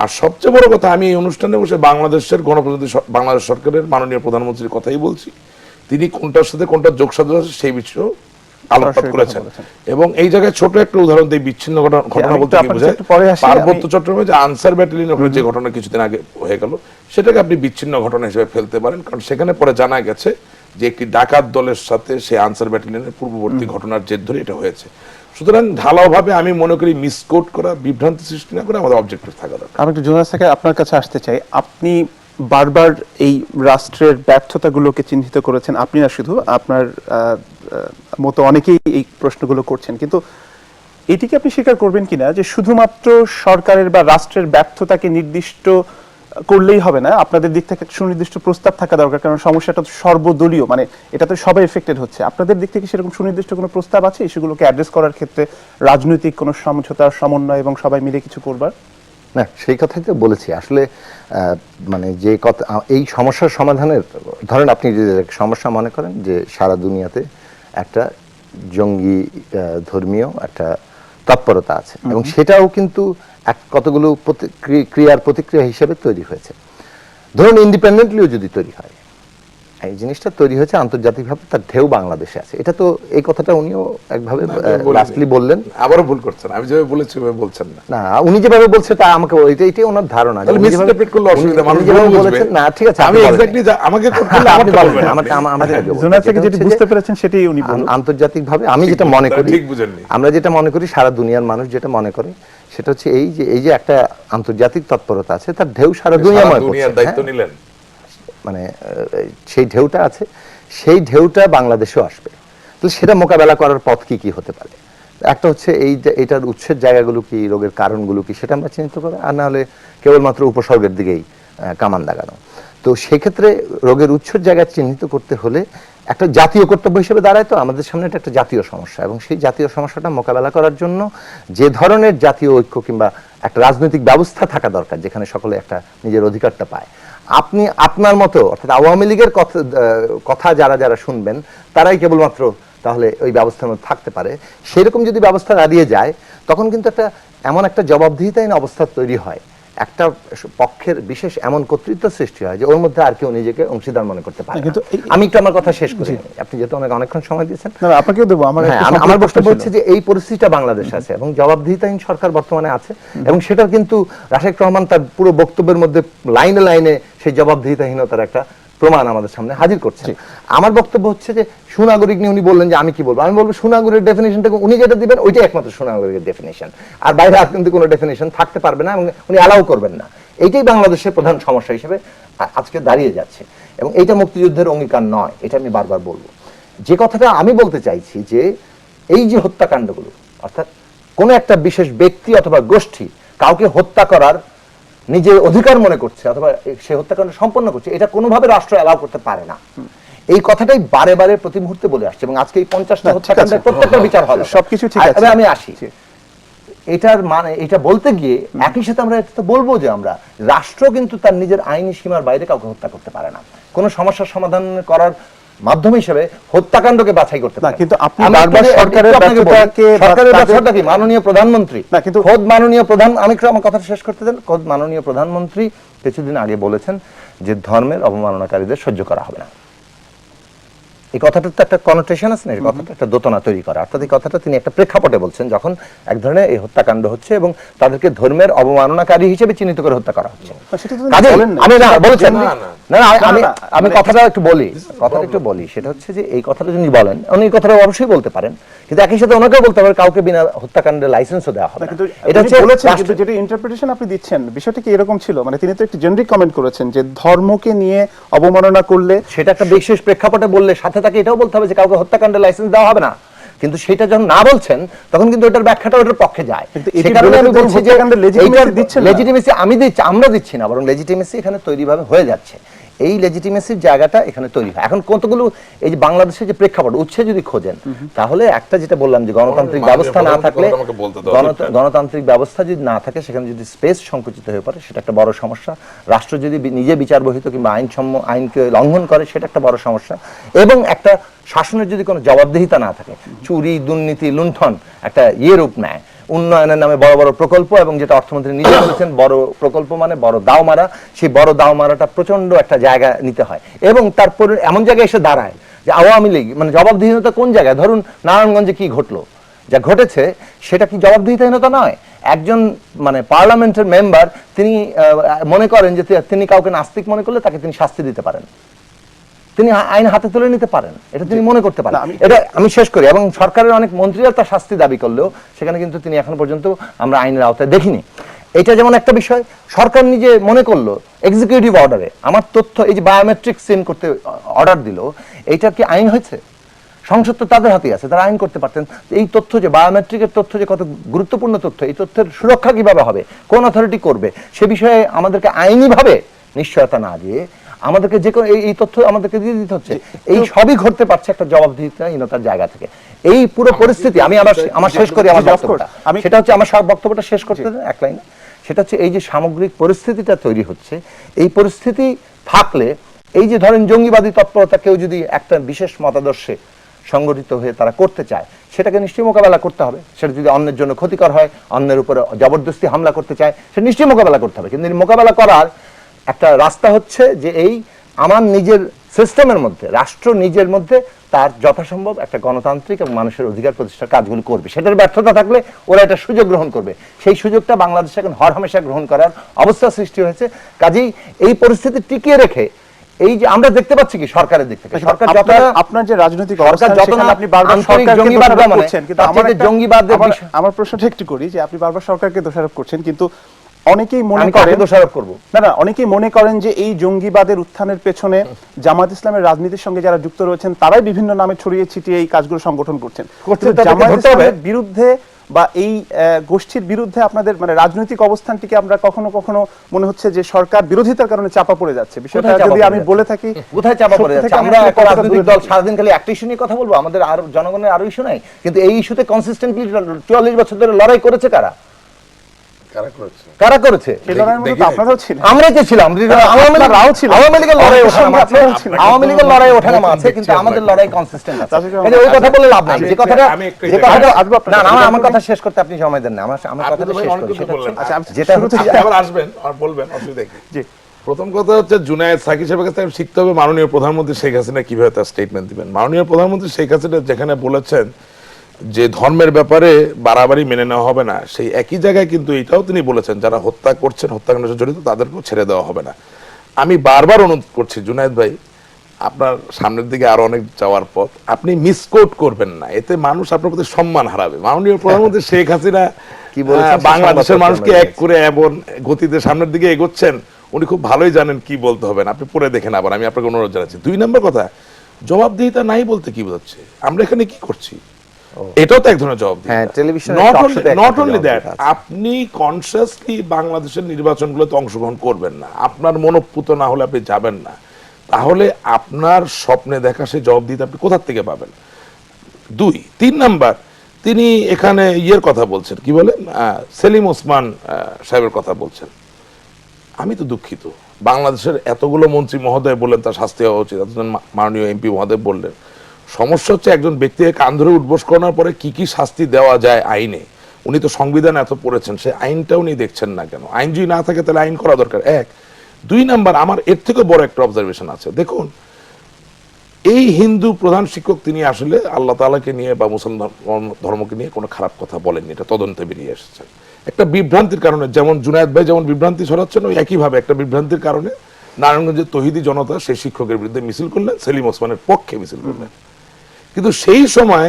আর সবচেয়ে বড় কথা, আমি এই অনুষ্ঠানে বসে বাংলাদেশের গণপ্রজাতন্ত্রী বাংলাদেশ সরকারের মাননীয় প্রধানমন্ত্রীর কথাই বলছি। তিনি কোনটার সাথে কোনটা যোগসাজশ আছে সেই বিষয়েও আলোকপাত করেছেন। এবং এই জায়গায় ছোট একটা উদাহরণ দিয়ে বিচ্ছিন্ন ঘটনা বলতে কি বোঝায়, পার্বত্য চট্টগ্রামে যে আনসার ব্যাটালিয়ন ওখানে যে ঘটনা কিছুদিন আগে হয়ে গেল, সেটাকে আপনি বিচ্ছিন্ন ঘটনা হিসেবে ফেলতে পারেন, কারণ সেখানে পরে জানা গেছে যে একটি ডাকাত দলের সাথে সেই আনসার ব্যাটালিয়নের পূর্ববর্তী ঘটনার জের ধরে এটা হয়েছে। সুতরাং ঢালাওভাবে আমি মনে করি মিসকোট করা, বিভ্রান্তি সৃষ্টি না করে আমাদের অবজেক্টিভ থাকা দরকার। আমি একটু জুনায়েদ সাকি আপনার কাছে আসতে চাই। আপনি বারবার এই রাষ্ট্রের ব্যর্থতাগুলোকে চিহ্নিত করেছেন, আপনি না শুধু, আপনার মতো অনেকেই এই প্রশ্নগুলো করছেন, কিন্তু এটিকে আপনি স্বীকার করবেন কিনা যে শুধুমাত্র সরকারের বা রাষ্ট্রের ব্যর্থতাকে নির্দিষ্ট করলেই হবে না, আপনাদের দিক থেকে সুনির্দিষ্ট প্রস্তাব থাকা দরকার, কারণ সমস্যাটা সর্বদলীয়, মানে এটাতে সবাই এফেক্টেড হচ্ছে। আপনাদের দিক থেকে সেরকম সুনির্দিষ্ট কোনো প্রস্তাব আছে ইস্যুগুলোকে অ্যাড্রেস করার ক্ষেত্রে, রাজনৈতিক কোনো সমঝোতার সমন্বয় এবং সবাই মিলে কিছু করবার? না, সেই কথাই তো বলেছি আসলে। মানে যে কথা, এই সমস্যার সমাধানের, ধরেন আপনি যদি সমস্যা মনে করেন যে সারা দুনিয়াতে একটা জঙ্গি ধর্মীয় একটা তৎপরতা আছে, এবং সেটাও কিন্তু কতগুলো ক্রিয়ার প্রতিক্রিয়া হিসেবে তৈরি হয়েছে। ধরুন ইন্ডিপেন্ডেন্টলিও যদি তৈরি হয়, এই জিনিসটা তৈরি হয়েছে আন্তর্জাতিকভাবে, তার ঢেউ বাংলাদেশে আছে। এটা তো এই কথাটা উনিও একভাবে লাস্টলি বললেন। আবারও ভুল করছেন, আমি যেভাবে বলেছি ওইভাবে বলছেন না। না, উনি যেভাবে বলছে তা আমাকে এটাই ওনার ধারণা। তাহলে মিসইন্টারপ্রেট করলে অসুবিধা, মানুষ যেভাবে বলছেন। না ঠিক আছে, আমি এক্স্যাক্টলি আমাকে করতে হলে আমাকে বলবেন। জুনায়েদ সাকি যেটা বুঝতে পেরেছেন সেটাই উনি বলুন। আন্তর্জাতিকভাবে আমি যেটা মনে করি, ঠিক বুঝেননি। আমরা যেটা মনে করি, সারা দুনিয়ার মানুষ যেটা মনে করে, সেটা হচ্ছে এই যে একটা আন্তর্জাতিক তৎপরতা আছে, তার ঢেউ সারা দুনিয়াময় দুনিয়ার দায়িত্ব নিলেন, মানে সেই ঢেউটা আছে, সেই ঢেউটা বাংলাদেশেও আসবে। তো সেটা মোকাবেলা করার পথ কি কি হতে পারে? একটা হচ্ছে এইটার উৎসের জায়গাগুলো কি, রোগের কারণগুলো কি, সেটা আমরা চিহ্নিত করা, আর না হলে কেবলমাত্র উপসর্গের দিকেই কামান দাগানো। তো সেক্ষেত্রে রোগের উৎসের জায়গা চিহ্নিত করতে হলে একটা জাতীয় কর্তব্য হিসেবে দাঁড়ায়। তো আমাদের সামনে এটা একটা জাতীয় সমস্যা, এবং সেই জাতীয় সমস্যাটা মোকাবেলা করার জন্য যে ধরনের জাতীয় ঐক্য কিংবা একটা রাজনৈতিক ব্যবস্থা থাকা দরকার, যেখানে সকলে একটা নিজের অধিকারটা পায়। আপনি আপনার মতো, অর্থাৎ আওয়ামী লীগের কথা যারা যারা শুনবেন, তারাই কেবলমাত্র তাহলে ওই ব্যবস্থার মধ্যে থাকতে পারে। সেরকম যদি ব্যবস্থা দাঁড়িয়ে যায়, তখন কিন্তু এমন একটা জবাবদিহিতাহীন অবস্থা তৈরি হয়, একটা পক্ষের বিশেষ এমন কর্তৃত্ব সৃষ্টি হয় যে ওর মধ্যে আর কেউ নিজেকে অংশীদার মনে করতে পারে। কিন্তু আমি একটু আমার কথা শেষ করি, আপনি যেহেতু অনেকক্ষণ সময় দিয়েছেন। আপনাকেও দেবো। আমার বক্তব্য হচ্ছে যে এই পরিস্থিতিটা বাংলাদেশে আছে এবং জবাবদিহিতাহীন সরকার বর্তমানে আছে, এবং সেটা কিন্তু রাশেক রহমান তার পুরো বক্তব্যের মধ্যে লাইনে লাইনে সেই জবাবদিহিতাহীনতার একটা প্রমাণ আমাদের সামনে হাজির করছে। আমার বক্তব্য হচ্ছে যে সুনাগরিক নিয়ে উনি বললেন যে আমি কি বলবো, আমি বলবো সুনাগরিকের ডেফিনেশনটা উনি যেটা দিবেন ওইটাই একমাত্র সুনাগরিকের ডেফিনেশন, আর বাইরে আর কিন্তু কোনো ডেফিনেশন থাকতে পারবে না, এবং উনি অ্যালাউ করবেন না। এইটাই বাংলাদেশের প্রধান সমস্যা হিসেবে আজকে দাঁড়িয়ে যাচ্ছে, এবং এইটা মুক্তিযুদ্ধের অঙ্গীকার নয়, এটা আমি বারবার বলবো। যে কথাটা আমি বলতে চাইছি যে এই যে হত্যাকাণ্ডগুলো, অর্থাৎ কোনো একটা বিশেষ ব্যক্তি অথবা গোষ্ঠী কাউকে হত্যা করার নিজের অধিকার মনে করছে অথবা সে হত্যাকাণ্ড সম্পন্ন করছে, এটা কোনোভাবে রাষ্ট্র অ্যালাউ করতে পারে না। এই কথাটাই বারে বারে প্রতি মুহূর্তে বলে আসছে, এবং আজকে এই 50টা হত্যাকাণ্ডের প্রত্যেকটা বিচার হলো, সবকিছু ঠিক আছে। আমি আসি এটার মানে, এটা বলতে গিয়ে একই সাথে আমরা এটা বলবো যে আমরা রাষ্ট্র কিন্তু তার নিজের আইনি সীমার বাইরে কাউকে হত্যা করতে পারে না। কোনো সমস্যার সমাধান করার মাধ্যম হিসেবে হত্যাকাণ্ডকে বাছাই করতে পারে। কিন্তু আপনি বারবার সরকারের ব্যর্থতাকে কি মাননীয় প্রধানমন্ত্রী, খোদ মাননীয় প্রধান, আমি একটু আমার কথা শেষ করতে দেন, খোদ মাননীয় প্রধানমন্ত্রী কিছুদিন আগে বলেছেন যে ধর্মের অবমাননাকারীদের সহ্য করা হবে না। এই কথাটার তো একটা কনোটেশন আছে না, এই কথাটা একটা দোতনা তৈরি করা, অর্থাৎ এই কথাটা তিনি একটা প্রেক্ষাপটে বলছেন যখন এক ধরনের এই হত্যাকাণ্ড হচ্ছে এবং তাদেরকে ধর্মের অবমাননাকারী হিসেবে চিহ্নিত করে হত্যা করা হচ্ছে। আমি কথাটা একটু বলি, সেটা হচ্ছে যে এই কথাটা যদি বলেন, উনি এই কথাটা অবশ্যই বলতে পারেন, কিন্তু একই সাথে ওনাকেও বলতে পারে কাউকে বিনা হত্যাকাণ্ডের লাইসেন্সও দেওয়া হবে না। এটা হচ্ছে যেটা ইন্টারপ্রিটেশন আপনি দিচ্ছেন, বিষয়টা কি এরকম ছিল? মানে তিনি তো একটি জেনারিক কমেন্ট করেছেন যে ধর্মকে নিয়ে অবমাননা করলে, সেটা একটা বিশেষ প্রেক্ষাপটে বললে সাথে তাকে এটাও বলতে হবে যে কাউকে হত্যাকাণ্ডের লাইসেন্স দেওয়া হবে না। কিন্তু সেটা যখন না বলছেন তখন কিন্তু ওটার ব্যাখ্যাটা ওটার পক্ষে যায়। লেজিটিমেসি আমরা দিচ্ছি না, বরং লেজিটিমেসি এখানে তৈরিভাবে হয়ে যাচ্ছে। এই লেজিটিমেসির জায়গাটা এখানে তৈরি হয়। এখন কতগুলো এই যে বাংলাদেশের যে প্রেক্ষাপট উৎসে যদি খোঁজেন, তাহলে একটা যেটা বললাম যে গণতান্ত্রিক ব্যবস্থা না থাকলে, গণতান্ত্রিক ব্যবস্থা যদি না থাকে, সেখানে যদি স্পেস সংকুচিত হয়ে পড়ে, সেটা একটা বড় সমস্যা। রাষ্ট্র যদি নিজে বিচার বহিত কিংবা আইনকে লঙ্ঘন করে, সেটা একটা বড় সমস্যা। এবং একটা শাসনের যদি কোনো জবাবদিহিতা না থাকে, চুরি, দুর্নীতি, লুণ্ঠন একটা রূপ নেয়, উন্নয়নের নামে বড় বড় প্রকল্প, এবং যেটা অর্থমন্ত্রী নিজে বলেছেন বড় প্রকল্প মানে বড় দাও মারা, সেই বড় দাও মারাটা প্রচন্ড একটা জায়গা নিতে হয়, এবং তারপরে এমন জায়গায় এসে দাঁড়ায় যে আওয়ামী লীগ মানে জবাবদিহিতা কোন জায়গায়, ধরুন নারায়ণগঞ্জে কি ঘটলো, যা ঘটেছে সেটা কি জবাবদিহিতাহীনতা নয়? একজন মানে পার্লামেন্টের মেম্বার তিনি মনে করেন যে তিনি কাউকে নাস্তিক মনে করলে তাকে তিনি শাস্তি দিতে পারেন, তিনি আইন হাতে তুলে নিতে পারেন, এটা তিনি মনে করতে পারেন। এটা আমি শেষ করি। এবং সরকারের অনেক মন্ত্রীরা তার শাস্তি দাবি করলেও সেখানে কিন্তু তিনি এখন পর্যন্ত আমরা আইনের আওতায় দেখিনি। এটা যেমন একটা বিষয়, সরকার নিজে মনে করলো এক্সিকিউটিভ অর্ডারে আমার তথ্য, এই যে বায়োমেট্রিক সিন করতে অর্ডার দিল, এইটা কি আইন হয়েছে? সংসদ তো তাদের হাতেই আছে, তারা আইন করতে পারতেন। এই তথ্য যে বায়োমেট্রিকের তথ্য যে কত গুরুত্বপূর্ণ তথ্য, এই তথ্যের সুরক্ষা কিভাবে হবে, কোন অথরিটি করবে, সে বিষয়ে আমাদেরকে আইনিভাবে নিশ্চয়তা না দিয়ে আমাদেরকে যে কোনো এই তথ্য আমাদেরকে দিয়ে দিতে হচ্ছে। এই সবই ঘটতে পারছে একটা জবাবদিহিতাহীনতার জায়গা থেকে। এই পুরো পরিস্থিতি আমি আমার শেষ করি, আমার বক্তব্যটা সেটা হচ্ছে, আমার সব বক্তব্যটা শেষ করতে দেন এক লাইনে। সেটা হচ্ছে এই যে সামগ্রিক পরিস্থিতিটা তৈরি হচ্ছে, এই পরিস্থিতি থাকলে এই যে ধরেন জঙ্গিবাদী তৎপরতা কেউ যদি একটা বিশেষ মতাদর্শে সংগঠিত হয়ে তারা করতে চায়, সেটাকে নিশ্চয়ই মোকাবেলা করতে হবে। সেটা যদি অন্যের জন্য ক্ষতিকর হয়, অন্যের উপরে জবরদস্তি হামলা করতে চায়, সেটা নিশ্চয়ই মোকাবেলা করতে হবে। কিন্তু মোকাবেলা করার একটা রাস্তা হচ্ছে যে এই আমার নিজের সিস্টেমের মধ্যে, রাষ্ট্র নিজের মধ্যে তার যথাসম্ভব একটা গণতান্ত্রিক এবং মানুষের অধিকার প্রতিষ্ঠার কাজগুলো করবে। সেটার ব্যর্থতা থাকলে ওরা এটা সুযোগ গ্রহণ করবে। সেই সুযোগটা বাংলাদেশ এখন হরহামেশা গ্রহণ করার অবস্থা সৃষ্টি হয়েছে। কাজেই এই পরিস্থিতি টিকিয়ে রেখে এই যে আমরা দেখতে পাচ্ছি কি সরকারের দিক থেকে সরকার যত আপনার যে রাজনৈতিক সরকার যত না আপনি বারবার আন্তরিক সরকারকে জঙ্গিবাদ দোষারোপ মানে করছেন, কিন্তু তার আমার চাইতে জঙ্গিবাদের বিষয়- আমার প্রশ্নটা একটু করি যে আপনি বারবার সরকারকে দোষারোপ করছেন, কিন্তু অনেকেই মনে আমি কাকে করেন দোষারোপ করব? না, অনেকেই মনে করেন যে এই জঙ্গিবাদের উত্থানের পেছনে জামাত ইসলামের রাজনীতির সঙ্গে যারা যুক্ত রয়েছেন তারাই বিভিন্ন নামে ছড়িয়ে ছিটিয়ে এই কাজগুলো সংগঠন করছেন। করছে, কিন্তু তাদেরকে জামাত ধরতে হবে। ইসলামের বিরুদ্ধে বা এই গোষ্ঠীর বিরুদ্ধে আপনাদের মানে রাজনৈতিক অবস্থানটিকে আমরা কখনো কখনো মনে হচ্ছে যে সরকার বিরোধিতার কারণে চাপা পড়ে যাচ্ছে। বিষয়টা কোথায় চাপা যদি পড়ে আমি যাচ্ছে? বলে থাকি কোথায় চাপা পড়ে সত্যি যাচ্ছে? থেকে আমরা আসলে একটা কতটা রাজনৈতিক দূরে দল গিয়েছি? সারাদিন খালি একটা ইস্যু নিয়ে কথা বলবো, আমাদের আর জনগণের আরো ইস্যু নাই, কিন্তু এই ইস্যুতে কনসিস্টেন্টলি 44 বছর ধরে লড়াই করেছে কারা? কারা করেছে? কারা করেছে? সেই লড়াইয়ের মধ্যে তো দেখি- আপনারাও ছিলেন। আমরাই তো ছিলাম। আপনারাও ছিলেন। আওয়ামী লীগের লড়াই আমাদের ওঠানামা সঙ্গে আছে, আপনারাও ছিলেন। আওয়ামী লীগের লড়াই ওঠানামা আছে, দেখছি কিন্তু আমরা। আমাদের লড়াই কনসিস্টেন্ট আছে। তাদের এই যে ওই কথা বলে লাভ নাই। আমি যে একটু- কথাটা আমি একটু যে কথাটা আসবো আপনার না না সাথে। আমার কথা শেষ করতে আপনি সময় দেন না। আমার আপনি কথাটা তো ভাই শেষ অনেক করি। কিছু সেটা বললেন। হচ্ছে- আচ্ছা, যেটা শুরু হচ্ছে থেকে আপনি আবার আসবেন আর বলবেন, অসুবিধা কি? জি। প্রথম কথা হচ্ছে জুনায়েদ সাকিব সাহেবের কাছে আমি শিখতে হবে মাননীয় প্রধানমন্ত্রী শেখ হাসিনা কিভাবে তার স্টেটমেন্ট দিবেন। মাননীয় প্রধানমন্ত্রী শেখ হাসিনা যেখানে বলেছেন যে ধর্মের ব্যাপারে বাড়াবাড়ি মেনে নেওয়া হবে না, সেই একই জায়গায় কিন্তু এটাও তিনি বলেছেন যারা হত্যা করছেন, হত্যাকাণ্ডের সাথে জড়িত তাদেরকেও ছেড়ে দেওয়া হবে না। আমি বারবার অনুরোধ করছি জুনায়েদ ভাই, আপনার সামনের দিকে আরো অনেক যাওয়ার পথ, আপনি মিসকোট করবেন না, এতে মানুষ আপনার প্রতি সম্মান হারাবে। মাননীয় প্রধানমন্ত্রী শেখ হাসিনা কি বলেছেন বাংলাদেশের সংবাদপত্রে মানুষকে আমরা এক করে এমন গতিতে সামনের দিকে এগোচ্ছেন, উনি খুব ভালোই জানেন কি বলতে হবে না। আপনি পড়ে দেখেন আবার, আমি আপনাকে অনুরোধ জানাচ্ছি। 2 নম্বর কথা, জবাবদিহিতা নাই বলতে কি বোঝাচ্ছে? আমরা এখানে কি করছি? এটাও তো এক ধরনের জবাবদিহিতা। হ্যাঁ, টেলিভিশনের Not talk only- show-তে একটা not only that, জবাবদিহিতা আছে। আপনি কনসিয়াসলি বাংলাদেশের নির্বাচনগুলোতে অংশগ্রহণ করবেন না, আপনার মনোপুত না হলে আপনি যাবেন না, তাহলে আপনার স্বপ্নে দেখা সেই জবাবদিহিতা আপনি কোথা থেকে পাবেন? 2, 3 নাম্বার, তিনি এখানে ইয়ের কথা বলছেন, কি বলেন, সেলিম ওসমান সাহেবের কথা বলছেন। আমি তো দুঃখিত, বাংলাদেশের এতগুলো মন্ত্রী মহোদয় বললেন তার শাস্তি হওয়া উচিত, এতজন মাননীয় এমপি মহোদয় বললেন। সমস্যা হচ্ছে একজন ব্যক্তিকে কান ধরে উঠবোস করানোর পরে কি কি শাস্তি দেওয়া যায় আইনে। উনি তো সংবিধান এত পড়েছেন, সে আইনটা উনি দেখছেন না কেন? আইন যদি না থাকে তাহলে আইন করা দরকার। 1, 2 নাম্বার, আমার এর থেকে বড় একটা অবজারভেশন আছে। দেখুন, এই হিন্দু প্রধান শিক্ষক তিনি আসলে আল্লাহ তাআলাকে নিয়ে বা মুসলমান ধর্মকে নিয়ে কোনো খারাপ কথা বলেননি, এটা তদন্তে বেরিয়ে এসেছে। একটা বিভ্রান্তির কারণে, যেমন জুনায়েদ ভাই যেমন বিভ্রান্তি ছড়াচ্ছেন, ওই একইভাবে একটা বিভ্রান্তির কারণে নারায়ণগঞ্জের তৌহিদি জনতা সেই শিক্ষকের বিরুদ্ধে মিছিল করলেন, সেলিম ওসমানের পক্ষে মিছিল করলেন। কিন্তু সেই সময়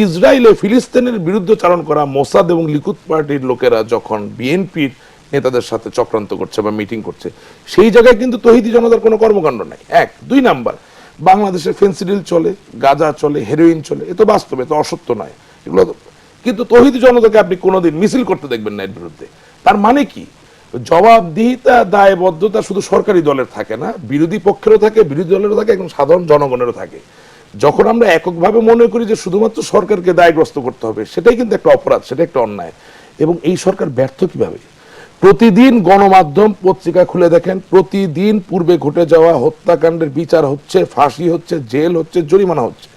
ইসরায়েলে ফিলিস্তিনের বিরুদ্ধে চালন করা মোসাদ এবং লিকুদ পার্টির লোকেরা যখন বিএনপির নেতাদের সাথে চক্রান্ত করছে বা মিটিং করছে, সেই জায়গায় কিন্তু তৌহিদি জনতার কোনো কর্মকাণ্ড নাই। 1, 2 নাম্বার, বাংলাদেশে ফেন্সিডিল চলে, গাঁজা চলে, হেরোইন চলে, এ তো বাস্তবে, এ তো অসত্য নয় এগুলো। কিন্তু তৌহিদি জনতাকে আপনি কোনোদিন মিছিল করতে দেখবেন না এর বিরুদ্ধে। তার মানে কি? জবাবদিহিতা, দায়বদ্ধতা শুধু সরকারি দলের থাকে না, বিরোধী পক্ষেরও থাকে, বিরোধী দলেরও থাকে, এবং সাধারণ জনগণেরও থাকে। যখন আমরা এককভাবে মনে করি যে শুধুমাত্র সরকারকে দায়গ্রস্ত করতে হবে, সেটাই কিন্তু একটা অপরাধ, সেটা একটা অন্যায়। এবং এই সরকার ব্যর্থ কিভাবে? প্রতিদিন গণমাধ্যম পত্রিকা খুলে দেখেন, প্রতিদিন পূর্বে ঘটে যাওয়া হত্যাকাণ্ডের বিচার হচ্ছে, ফাঁসি হচ্ছে, জেল হচ্ছে, জরিমানা হচ্ছে।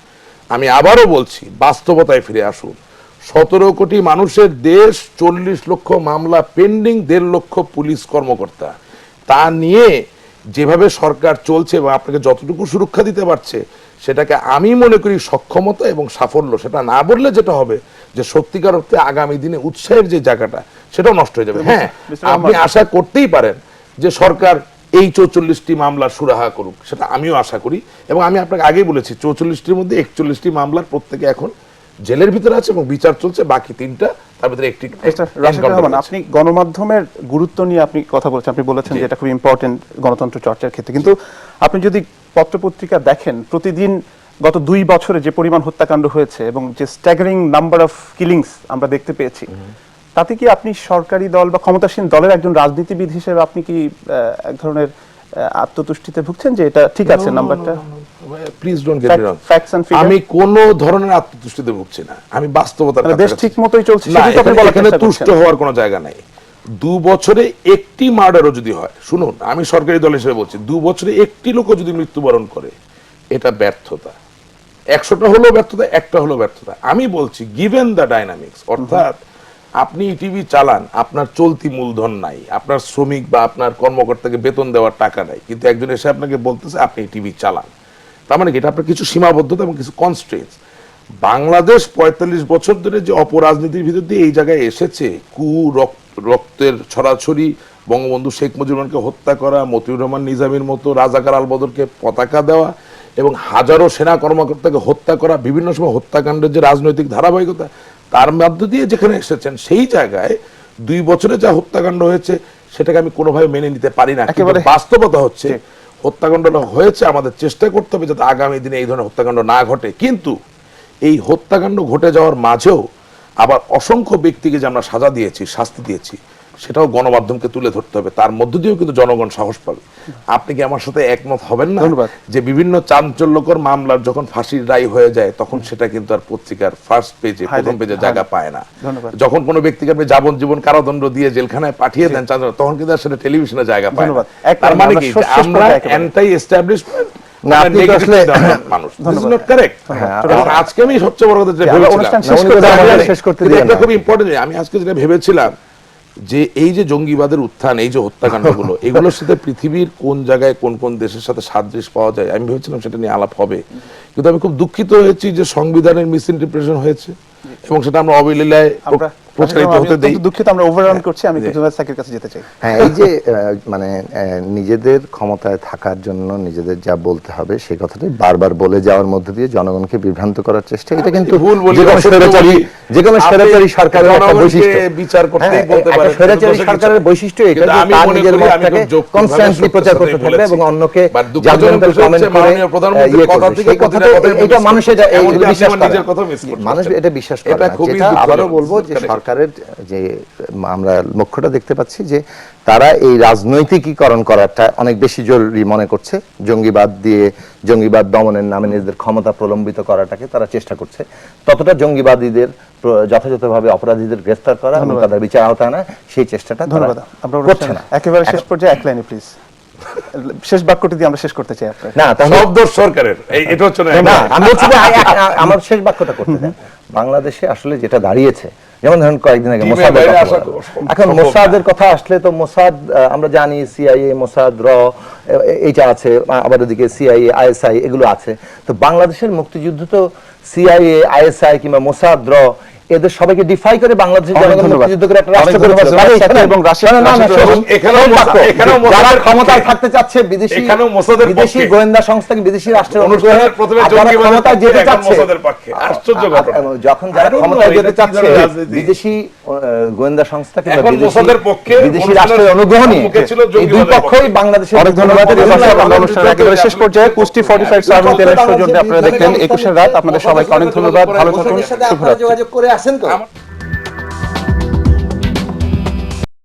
আমি আবারও বলছি, বাস্তবতায় ফিরে আসুন। 17 কোটি মানুষের দেশ, 40 লক্ষ মামলা পেন্ডিং, 1.5 লক্ষ পুলিশ কর্মকর্তা, তা নিয়ে যেভাবে সরকার চলছে এবং আপনাকে যতটুকু সুরক্ষা দিতে পারছে, সেটাকে আমি মনে করি সক্ষমতা এবং সাফল্য। সেটা না বললে যেটা হবে যে সত্যিকার অর্থে আগামী দিনে উৎসাহের যে জায়গাটা, সেটাও নষ্ট হয়ে যাবে। হ্যাঁ, আপনি আশা করতেই পারেন যে সরকার এই 44টি মামলা সুরাহা করুক, সেটা আমিও আশা করি। এবং আমি আপনাকে আগেই বলেছি, 44টির মধ্যে 41টি মামলার প্রত্যেকে এখন জেলের ভিতরে আছে এবং বিচার চলছে, বাকি 3টা তার ভিতরে একটি। রাশেদ রহমান, আপনি গণমাধ্যমের গুরুত্ব নিয়ে আপনি কথা বলছেন, আপনি বলেছেন যে এটা খুব ইম্পর্টেন্ট গণতন্ত্র চর্চার ক্ষেত্রে। কিন্তু আপনি যদি পত্রপত্রিকা দেখেন, প্রতিদিন গত 2 বছরে যে পরিমাণ হত্যাকাণ্ড হয়েছে এবং যে স্ট্যাগারিং নাম্বার অফ কিলিংস আমরা দেখতে পেয়েছি, তাতে কি আপনি সরকারি দল বা ক্ষমতাসীন দলের একজন রাজনীতিবিদ হিসেবে আপনি কি এক ধরনের আত্মতুষ্টিতে ভুগছেন যে এটা ঠিক আছে নাম্বারটা? Please don't get me wrong, Facts and figures? আমি কোন ধরনের আত্মতুষ্টিতে ভুগছি না, আমি বাস্তবতার মানে দেশ কাছাকাছি। ঠিক মতোই চলছে, না, সেটাই তো আপনি বলার এখানে চেষ্টা তুষ্ট করছেন। হওয়ার কোনো জায়গা নাই। 2 বছরে একটি মার্ডারও যদি হয়, শুনুন, আমি সরকারি দল হিসেবে বলছি, 2 বছরে একটি লোকও যদি মৃত্যুবরণ করে, এটা ব্যর্থতা। 100টা হলো ব্যর্থতা, একটা হলো ব্যর্থতা। আমি বলছি গিভেন দ্য ডাইনামিক্স, অর্থাৎ আপনি টিভি চালান, আপনার চলতি মূলধন নাই, আপনার শ্রমিক বা আপনার কর্মকর্তাকে বেতন দেওয়ার টাকা নাই, কিন্তু একজন এসে আপনাকে বলতেছে আপনি টিভি চালান, তার মানে কি এটা আপনার কিছু সীমাবদ্ধতা এবং কিছু কনস্ট্রেন্টস। বাংলাদেশ ৪৫ বছর ধরে যে অপরাজনীতির ভিতর দিয়ে এই জায়গায় এসেছে, রক্তের ছড়াছড়ি, বঙ্গবন্ধু শেখ মুজিবুর রহমানকে হত্যা করা, মতিউর রহমান নিজামীর মতো রাজাকার আলবদরকে পতাকা দেওয়া এবং হাজারো সেনা কর্মকর্তাকে হত্যা করা, বিভিন্ন সময় হত্যাকাণ্ডের যে রাজনৈতিক ধারাবাহিকতা, তার মধ্য দিয়ে যেখানে এসেছেন সেই জায়গায় ২ বছরে যা হত্যাকাণ্ড হয়েছে সেটাকে আমি কোনোভাবে মেনে নিতে পারি না। একেবারে বাস্তবতা হচ্ছে হত্যাকাণ্ডটা হয়েছে, আমাদের চেষ্টা করতে হবে যাতে আগামী দিনে এই ধরনের হত্যাকাণ্ড না ঘটে। কিন্তু এই হত্যাকাণ্ড ঘটে যাওয়ার মাঝেও আবার অসংখ্য ব্যক্তিকে যে আমরা সাজা দিয়েছি, শাস্তি দিয়েছি, সেটাও গণমাধ্যমকে তুলে ধরতে হবে। তার মধ্য দিয়েও কিন্তু জনগণ সাহস পাবে। আপনি কি আমার সাথে একমত হবেন না যে বিভিন্ন চাঞ্চল্যকর মামলার যখন ফাঁসির রায় হয়ে যায় তখন সেটা কিন্তু আর পত্রিকার ফার্স্ট পেজে, প্রথম পেজে জায়গা পায় না। যখন কোনো ব্যক্তিকে আপনি যাবজ্জীবন কারাদণ্ড দিয়ে জেলখানায় পাঠিয়ে দেন তখন কিন্তু আর সেটা টেলিভিশনে জায়গা পায় না। তার মানে কি আমরা অ্যান্টি এস্টাবলিশমেন্ট না, আপনি তো আসলে মানুষ। This is not correct. আজকে আমি সবচেয়ে বড় কথা যেটা শেষ করতে এটা খুব ইম্পর্টেন্ট। আমি আজকে যেটা ভেবেছিলাম যে এই যে জঙ্গিবাদের উত্থান, এই যে হত্যাকাণ্ডগুলো, এগুলোর সাথে পৃথিবীর কোন জায়গায় কোন কোন দেশের সাথে সাদৃশ্য পাওয়া যায়, আমি ভেবেছিলাম সেটা নিয়ে আলাপ হবে। কিন্তু আমি খুব দুঃখিত হয়েছি যে সংবিধানের মিসইন্টারপ্রিটেশন হয়েছে এবং সেটা আমরা অবলীলায় প্রচারিত হতে দেই। দুঃখিত, আমরা ওভাররান করছি। আমি জুনায়েদ সাকির কাছে যেতে চাই। হ্যাঁ, এই যে মানে নিজেদের ক্ষমতায় থাকার জন্য নিজেদের যা বলতে হবে সেই কথাটাই বারবার বলে যাওয়ার মধ্যে দিয়ে জনগণকে বিভ্রান্ত করার চেষ্টা, এটা কিন্তু যে কোনো স্বৈরাচারী সরকারের একটা বৈশিষ্ট্য। বিচার করতেই বলতে পারে স্বৈরাচারী সরকারের বৈশিষ্ট্য এটা যে তার নিজের মতটাকে কনস্ট্যান্টলি প্রচার করতে থাকবে এবং অন্যকে জাজমেন্টাল কমেন্ট করে সেই কথাটা, এটা মানুষের বিশ্বাস করে, মানুষ এটা বিশ্বাস করে না। যেটা আবারও বলবো যে সরকারের যে আমরা লক্ষ্যটা দেখতে পাচ্ছি যে তারা এই রাজনৈতিকীকরণ করাটা অনেক বেশি জরুরি মনে করছে। জঙ্গিবাদ দমনের নামে নিজেদের ক্ষমতা প্রলম্বিত করাটাকে তারা চেষ্টা করছে। ততটা জঙ্গিবাদীদের যথাযথভাবে অপরাধীদের গ্রেফতার করা এবং তাদের বিচার আওতায় আনা, সেই চেষ্টাটা ধন্যবাদ। আমরা করছি না। একেবারে শেষ পর্যায়ে এক লাইনে প্লিজ শেষ বাক্যটি দিয়ে আমরা শেষ করতে চাই। আপনার না, সব দোষ সরকারের, এটা হচ্ছে না, আমি বলছি যে আমার শেষ বাক্যটা করতে দেন। বাংলাদেশে আসলে যেটা দাঁড়িয়েছে, যেমন ধরুন কয়েকদিন আগে মোসাদের কথা, এখন মোসাদের কথা আসলে তো মোসাদ আমরা জানি, সিআইএ, মোসাদ, র এইটা আছে, আবার ওদিকে সিআইএ, আইএসআই এগুলো আছে। তো বাংলাদেশের মুক্তিযুদ্ধ তো সিআইএ, আইএসআই কিংবা মোসাদ, র এদের সবাইকে ডিফাই করে বাংলাদেশের জনগণ মুক্তিযুদ্ধ করে একটা রাষ্ট্র করে এবং যারা ক্ষমতায় থাকতে চাচ্ছে বিদেশি গোয়েন্দা সংস্থা, বিদেশি রাষ্ট্রের অনুগ্রহে ক্ষমতায় যেতে চাচ্ছে, যখন যারা ক্ষমতায় যেতে চাচ্ছে বিদেশি গোয়েন্দা সংস্থা কিংবা বিদেশি রাষ্ট্রের অনুগ্রহ নিয়ে, এই দুই পক্ষই বাংলাদেশের। অনেক ধন্যবাদ। অনুষ্ঠানের একেবারে শেষ পর্যায়ে কুষ্টি ফর্টিফাইড সয়াবিন তেলের সৌজন্যে আপনারা দেখলেন ২১ রাত। আপনাদের সবাইকে অনেক ধন্যবাদ। ভালো থাকুন, শুভরাত্রি। যোগাযোগ করে আসেন তো।